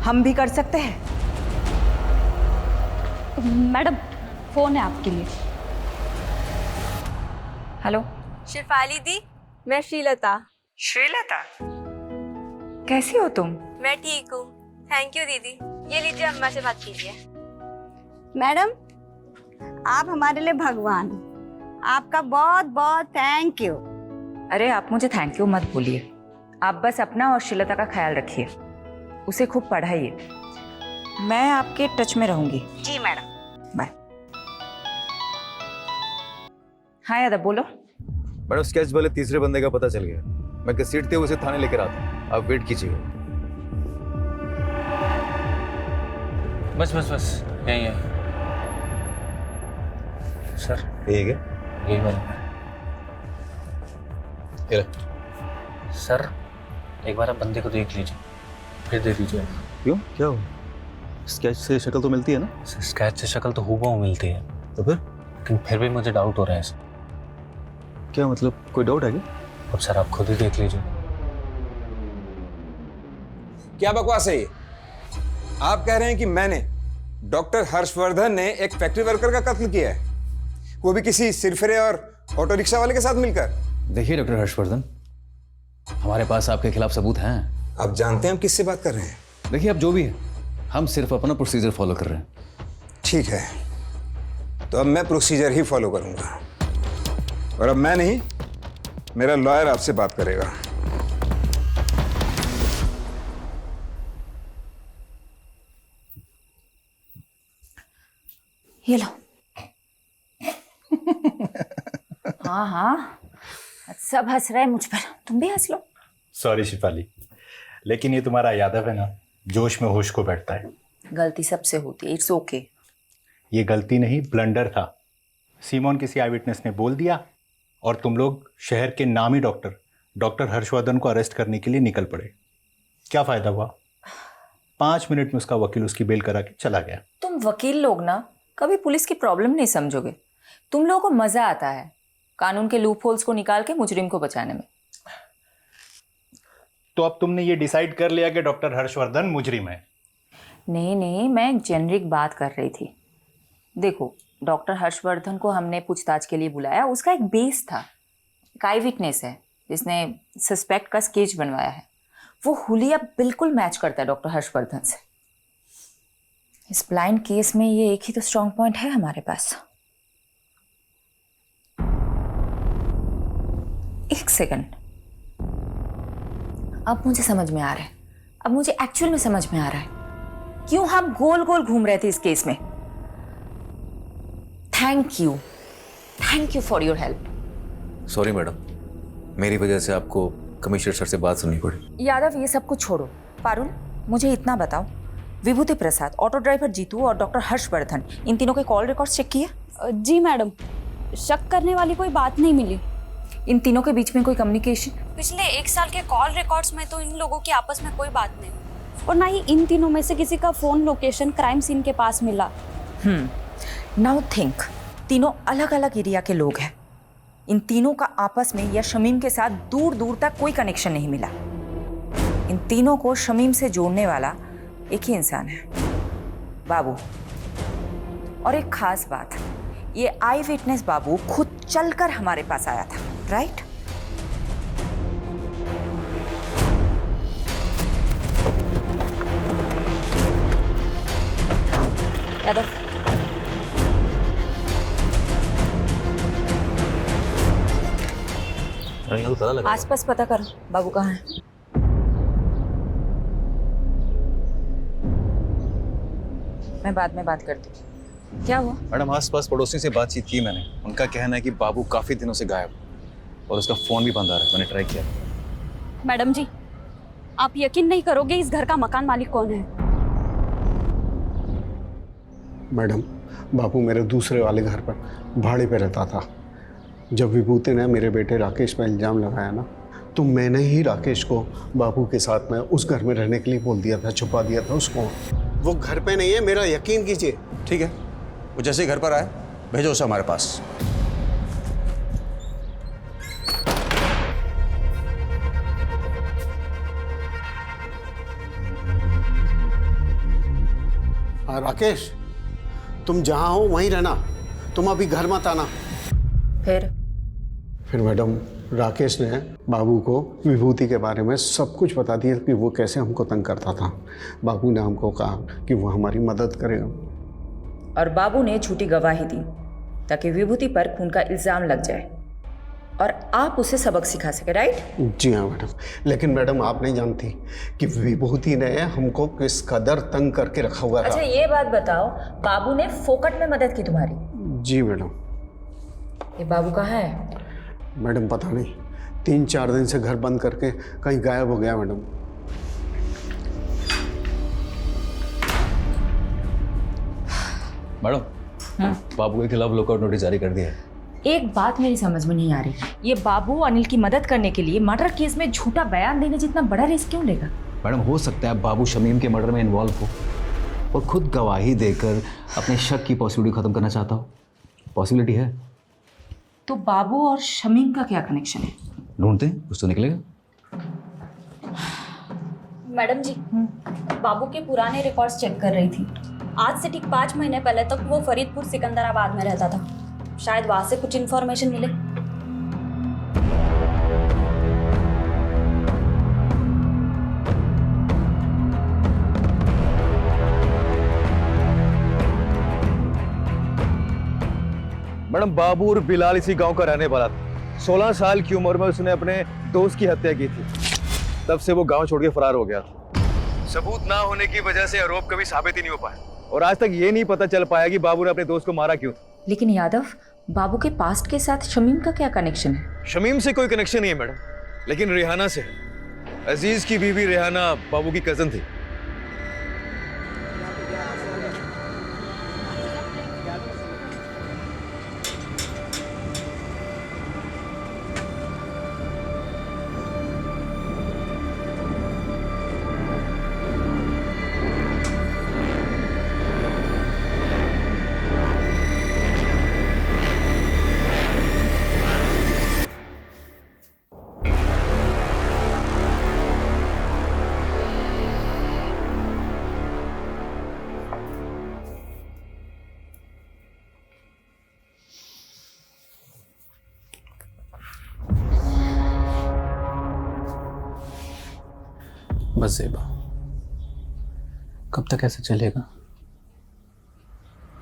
हम भी कर सकते हैं। मैडम फोन है आपके लिए। हेलो शिफाली दी, मैं श्रीलता। श्रीलता, कैसी हो तुम? मैं ठीक हूँ, थैंक यू दीदी। ये लीजिए, अम्मा से बात कीजिए। मैडम आप हमारे लिए भगवान, आपका बहुत बहुत थैंक यू। अरे आप मुझे थैंक यू मत बोलिए, आप बस अपना और श्रीलता का ख्याल रखिए। उसे खूब पढ़ाइए। मैं आपके टच में रहूंगी। जी मैडम। बाय। हाँ यादव बोलो। मैडम स्केच वाले तीसरे बंदे का पता चल गया। मैं घसीटते हुए उसे थाने लेकर आता हूँ, आप वेट कीजिए। बस बस बस यही है सर। यही है यही वाला सर। एक बार आप बंदे को देख लीजिए फिर दे दीजिए। क्यों, क्या हो? स्केच से शक्ल तो मिलती है ना? स्केच से शक्ल तो हूबहू मिलती है, तो फिर? लेकिन फिर भी मुझे डाउट हो रहा है। क्या मतलब, कोई डाउट है क्या? अब सर आप खुद ही देख लीजिए। क्या बकवास है ये? आप कह रहे हैं कि मैंने, डॉक्टर हर्षवर्धन ने एक फैक्ट्री वर्कर का कत्ल किया है, वो भी किसी सिरफिरे और ऑटो रिक्शा वाले के साथ मिलकर? देखिए डॉक्टर हर्षवर्धन, हमारे पास आपके खिलाफ सबूत हैं। आप जानते हैं हम किससे बात कर रहे हैं? देखिए अब जो भी है, हम सिर्फ अपना प्रोसीजर फॉलो कर रहे हैं। ठीक है, तो अब मैं प्रोसीजर ही फॉलो करूंगा, और अब मैं नहीं, मेरा लॉयर आपसे बात करेगा। ये लो। हाँ हाँ, सब हंस रहे हैं मुझ पर, तुम भी हंस लो। सॉरी शिफाली, लेकिन ये तुम्हारा यादव है ना, जोश में होश को बैठता है। गलती सबसे होती है, इट्स ओके। ये गलती नहीं, ब्लंडर था। सीमोन किसी आई विटनेस ने बोल दिया और तुम लोग शहर के नामी डॉक्टर हर्षवर्धन को अरेस्ट करने के लिए निकल पड़े। क्या फायदा हुआ? 5 मिनट में उसका वकील उसकी बेल करा के चला गया। तुम वकील लोग ना कभी पुलिस की प्रॉब्लम नहीं समझोगे। तुम लोगों को मजा आता है कानून के लूप होल्स को निकाल के मुजरिम को बचाने में। तो अब तुमने ये डिसाइड कर लिया कि डॉक्टर हर्षवर्धन मुजरिम है? नहीं नहीं, मैं एक जेनरिक बात कर रही थी। देखो, डॉक्टर हर्षवर्धन को हमने पूछताछ के लिए बुलाया, उसका एक बेस था, एक आई विटनेस है जिसने सस्पेक्ट का स्केच बनवाया है। वो हुलिया बिल्कुल मैच करता है डॉक्टर हर्षवर्धन से। इस ब्लाइंड केस में ये एक ही तो स्ट्रॉन्ग पॉइंट है हमारे पास। एक सेकंड, अब मुझे समझ में आ रहा है, अब मुझे एक्चुअल में समझ में आ रहा है क्यों हम गोल गोल घूम रहे थे इस केस में। Thank you for your help. Sorry madam, मेरी वजह से आपको कमिश्नर सर से बात सुननी पड़ी। यादव, ये सब कुछ छोड़ो। पारुल, मुझे इतना बताओ, विभूति प्रसाद, ऑटो ड्राइवर जीतू और डॉक्टर हर्षवर्धन, इन तीनों के कॉल रिकॉर्ड्स चेक किए? जी मैडम, शक करने वाली कोई बात नहीं मिली। इन तीनों के बीच में कोई कम्युनिकेशन? पिछले 1 साल के कॉल रिकॉर्ड्स में तो इन लोगों की आपस में कोई बात नहीं, और ना ही इन तीनों में से किसी का फोन लोकेशन क्राइम सीन के पास मिला। नाउ थिंक, तीनों अलग अलग एरिया के लोग हैं। इन तीनों का आपस में या शमीम के साथ दूर दूर तक कोई कनेक्शन नहीं मिला। इन तीनों को शमीम से जोड़ने वाला एक ही इंसान है, बाबू। और एक खास बात, ये आई विटनेस बाबू खुद चलकर हमारे पास आया था, राइट? यादव, आसपास पता करो बाबू कहाँ है। मैं बाद में बात करती हूँ। क्या हुआ? मैडम, आसपास पड़ोसी से बातचीत की मैंने। उनका कहना है कि बाबू काफी दिनों से गायब और उसका फोन भी बंद आ रहा है। मैंने ट्राई किया। मैडम जी, आप यकीन नहीं करोगे इस घर का मकान मालिक कौन है। मैडम, बाबू मेरे दूसरे वाले घर पर भाड़े पे रहता था। जब विभूति ने मेरे बेटे राकेश पर इल्ज़ाम लगाया ना, तो मैंने ही राकेश को बाबू के साथ में उस घर में रहने के लिए बोल दिया था, छुपा दिया था उसको। वो घर पे नहीं है, मेरा यकीन कीजिए। ठीक है, वो जैसे ही घर पर आए भेजो उसे हमारे पास। राकेश, तुम जहाँ हो वहीं रहना, तुम अभी घर मत आना। फिर मैडम, राकेश ने बाबू को विभूति के बारे में सब कुछ बता दिया कि वो कैसे हमको तंग करता था। बाबू ने हमको कहा कि वो हमारी मदद करेगा, और बाबू ने झूठी गवाही दी ताकि विभूति पर खून का इल्जाम लग जाए और आप उसे सबक सिखा सके, राइट? जी हाँ मैडम, लेकिन मैडम आप नहीं जानती कि विभूति ने हमको किस कदर तंग करके रखा हुआ था। अच्छा ये बात बताओ, बाबू ने फोकट में मदद की तुम्हारी? जी मैडम। ये बाबू कहाँ है? मैडम पता नहीं, 3-4 दिन से घर बंद करके कहीं गायब हो गया मैडम। मैडम, बाबू के खिलाफ लुकआउट नोटिस जारी कर दिया है। एक बात मेरी समझ में नहीं आ रही, ये बाबू अनिल की मदद करने के लिए मर्डर केस में झूठा बयान देने जितना बड़ा रिस्क क्यों लेगा? मैडम, हो सकता है बाबू शमीम के मर्डर में इन्वॉल्व हो और खुद गवाही देकर अपने शक की पॉसिबिलिटी खत्म करना चाहता हो। पॉसिबिलिटी है। तो बाबू और शमीम का क्या कनेक्शन है? ढूंढते हैं, कुछ तो निकलेगा। मैडम जी, बाबू के पुराने रिकॉर्ड्स चेक कर रही थी। आज से ठीक 5 महीने पहले तक वो फरीदपुर सिकंदराबाद में रहता था। शायद वहां से कुछ इन्फॉर्मेशन मिले। मैडम, बाबू और बिलाल इसी गांव का रहने वाला था। 16 साल की उम्र में उसने अपने दोस्त की हत्या की थी। तब से वो गांव छोड़ के फरार हो गया था। सबूत ना होने की वजह से आरोप कभी साबित ही नहीं हो पाया और आज तक ये नहीं पता चल पाया कि बाबू ने अपने दोस्त को मारा क्यों। लेकिन यादव, बाबू के पास्ट के साथ शमीम का क्या कनेक्शन है? शमीम से कोई कनेक्शन नहीं है मैडम, लेकिन रेहाना से। अजीज की बीवी रेहाना बाबू की कजन थी। बस ज़ेबा, कब तक ऐसे चलेगा?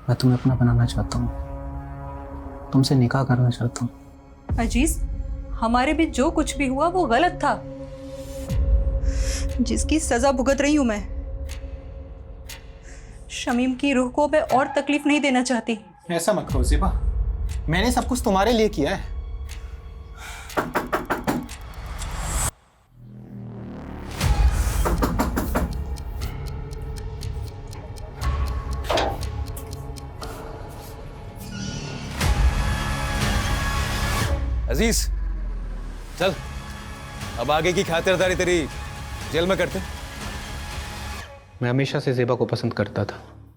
मैं तुम्हें अपना बनाना चाहता हूँ, तुमसे निकाह करना चाहता हूँ। अजीज, हमारे बीच जो कुछ भी हुआ वो गलत था, जिसकी सजा भुगत रही हूं मैं। शमीम की रूह को मैं और तकलीफ नहीं देना चाहती। ऐसा मत करो ज़ेबा, मैंने सब कुछ तुम्हारे लिए किया है। अजीज, चल अब आगे की खातिरदारी तेरी जेल में करते। मैं हमेशा से ज़ेबा को पसंद करता था।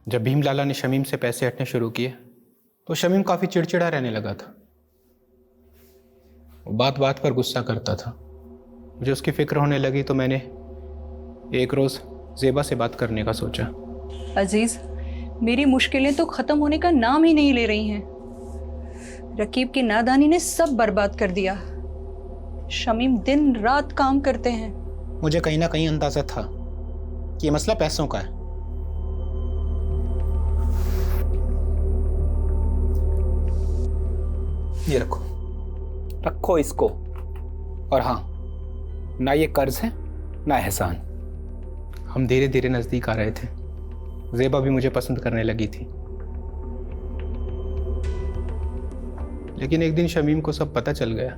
जब भीम लाला ने शमीम से पैसे हटने शुरू किए तो शमीम काफ़ी चिड़चिड़ा रहने लगा था। वो बात बात पर गुस्सा करता था। मुझे उसकी फिक्र होने लगी तो मैंने एक रोज़ ज़ेबा से बात करने का सोचा। अजीज, मेरी मुश्किलें तो ख़त्म होने का नाम ही नहीं ले रही हैं। रकीब की नादानी ने सब बर्बाद कर दिया। शमीम दिन रात काम करते हैं। मुझे कहीं ना कहीं अंदाजा था कि ये मसला पैसों का है। ये रखो, रखो इसको। और हाँ, ना ये कर्ज है ना एहसान। हम धीरे धीरे नजदीक आ रहे थे। ज़ेबा भी मुझे पसंद करने लगी थी, लेकिन एक दिन शमीम को सब पता चल गया।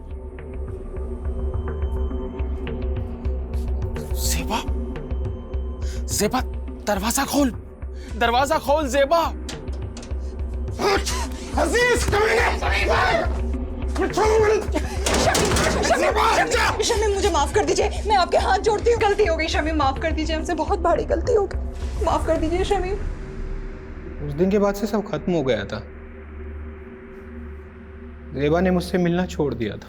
ज़ेबा, ज़ेबा, दरवाजा खोल, दरवाजा खोल ज़ेबा। अजीज, शमीम, मुझे माफ कर दीजिए, मैं आपके हाथ जोड़ती हूँ। गलती हो गई शमीम, माफ कर दीजिए, हमसे बहुत बड़ी गलती हो गई, माफ कर दीजिए शमीम। उस दिन के बाद से सब खत्म हो गया था। ज़ेबा ने मुझसे मिलना छोड़ दिया था,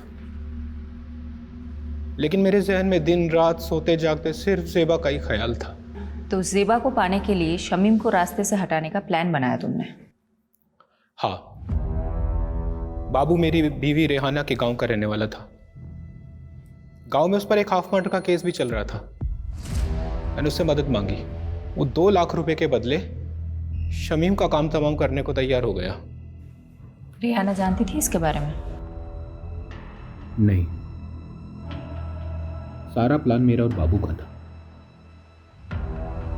लेकिन मेरे जहन में दिन रात सोते जागते सिर्फ ज़ेबा का ही ख्याल था। तो ज़ेबा को पाने के लिए शमीम को रास्ते से हटाने का प्लान बनाया तुमने? हाँ, बाबू मेरी बीवी रेहाना के गांव का रहने वाला था। गांव में उस पर एक हाफ मर्डर का केस भी चल रहा था। मैंने उससे मदद मांगी। वो 2 लाख रुपए के बदले शमीम का काम तमाम करने को तैयार हो गया। रेहाना जानती थी इसके बारे में? नहीं, सारा प्लान मेरा और बाबू का था।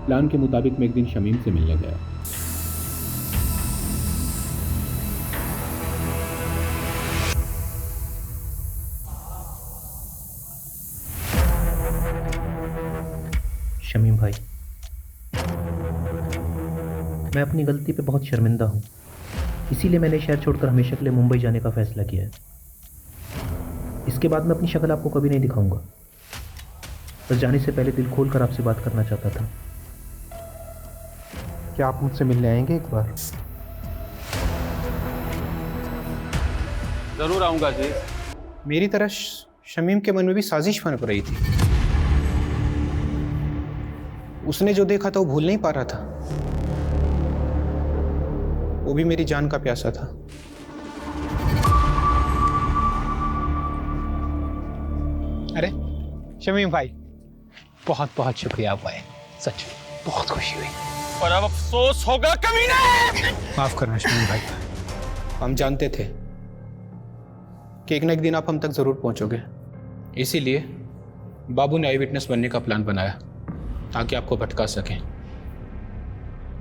प्लान के मुताबिक मैं एक दिन शमीम से मिलने गया। शमीम भाई, मैं अपनी गलती पे बहुत शर्मिंदा हूँ, इसीलिए मैंने शहर छोड़कर हमेशा के लिए मुंबई जाने का फैसला किया है। इसके बाद मैं अपनी शक्ल आपको कभी नहीं दिखाऊंगा। बस जाने से पहले दिल खोलकर आपसे बात करना चाहता था। क्या आप मुझसे मिलने आएंगे एक बार? जरूर आऊंगा जी। मेरी तरह शमीम के मन में भी साजिश बन रही थी। उसने जो देखा था वो भूल नहीं पा रहा था। वो भी मेरी जान का प्यासा था। अरे शमीम भाई, बहुत बहुत शुक्रिया आप आए, सच बहुत खुशी हुई। पर अब अफसोस होगा कमीने। माफ करना शमीम भाई, हम जानते थे कि एक न एक दिन आप हम तक जरूर पहुंचोगे, इसीलिए बाबू ने आई विटनेस बनने का प्लान बनाया ताकि आपको भटका सकें।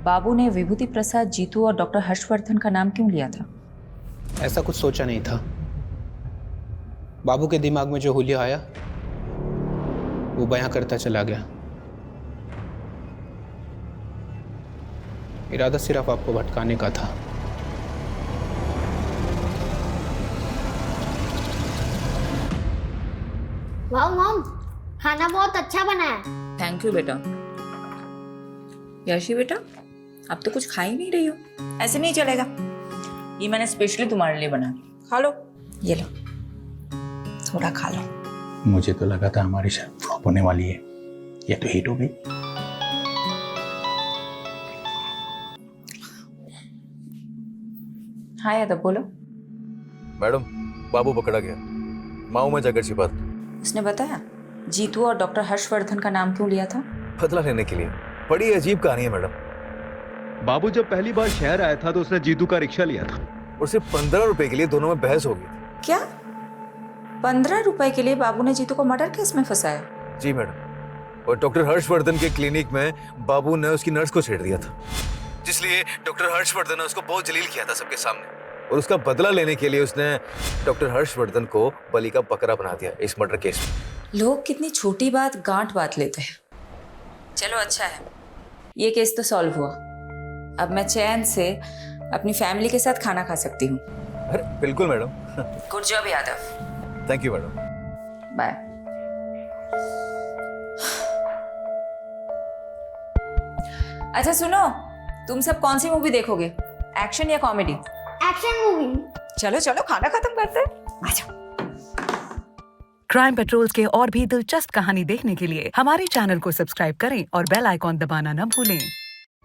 बाबू ने विभूति प्रसाद, जीतू और डॉक्टर हर्षवर्धन का नाम क्यों लिया था? ऐसा कुछ सोचा नहीं था। बाबू के दिमाग में जो हुलिया आया वो बयां करता चला गया। इरादा सिर्फ आपको भटकाने का था। वाह मॉम, खाना बहुत अच्छा बना है। थैंक यू बेटा। यशी बेटा, अब तो कुछ खा ही नहीं रही हो, ऐसे नहीं चलेगा। ये मैंने स्पेशली तुम्हारे लिए बना, खा लो। ये लो, थोड़ा खा लो। मुझे तो लगा था हमारी शायद फ्लॉप होने वाली है, ये तो हिट हो गई। हाँ यादव, बोलो। मैडम, बाबू पकड़ा गया, माऊ में जाकर छिपा था। उसने बताया जीतू और डॉक्टर हर्षवर्धन का नाम क्यों लिया था? बदला लेने के लिए। बड़ी अजीब कहानी है मैडम। बाबू जब पहली बार शहर आया था तो उसने जीतू का रिक्शा लिया था और सिर्फ 15 रुपए के लिए दोनों में बहस हो गई थी। क्या 15 रुपए के लिए बाबू ने जीतू को मर्डर केस में फंसाया? जी मैडम, और डॉक्टर हर्षवर्धन के क्लिनिक में बाबू ने उसकी नर्स को छेड़ दिया था, जिसलिए डॉक्टर हर्षवर्धन ने उसको बहुत जलील किया था सबके सामने, और उसका बदला लेने के लिए उसने डॉक्टर हर्षवर्धन को बलि का बकरा बना दिया इस मर्डर केस में। लोग कितनी छोटी बात गांठ बात लेते हैं। चलो अच्छा है, ये केस तो सॉल्व हुआ। अब मैं चैन से अपनी फैमिली के साथ खाना खा सकती हूँ। अरे बिल्कुल madam. Good job Yadav. Thank you madam. Bye. अच्छा सुनो, तुम सब कौन सी मूवी देखोगे, एक्शन या कॉमेडी? Action movie. चलो चलो, खाना खत्म करते हैं, आ जाओ। क्राइम पेट्रोल्स के और भी दिलचस्प कहानी देखने के लिए हमारे चैनल को सब्सक्राइब करें और बेल आइकॉन दबाना न भूलें।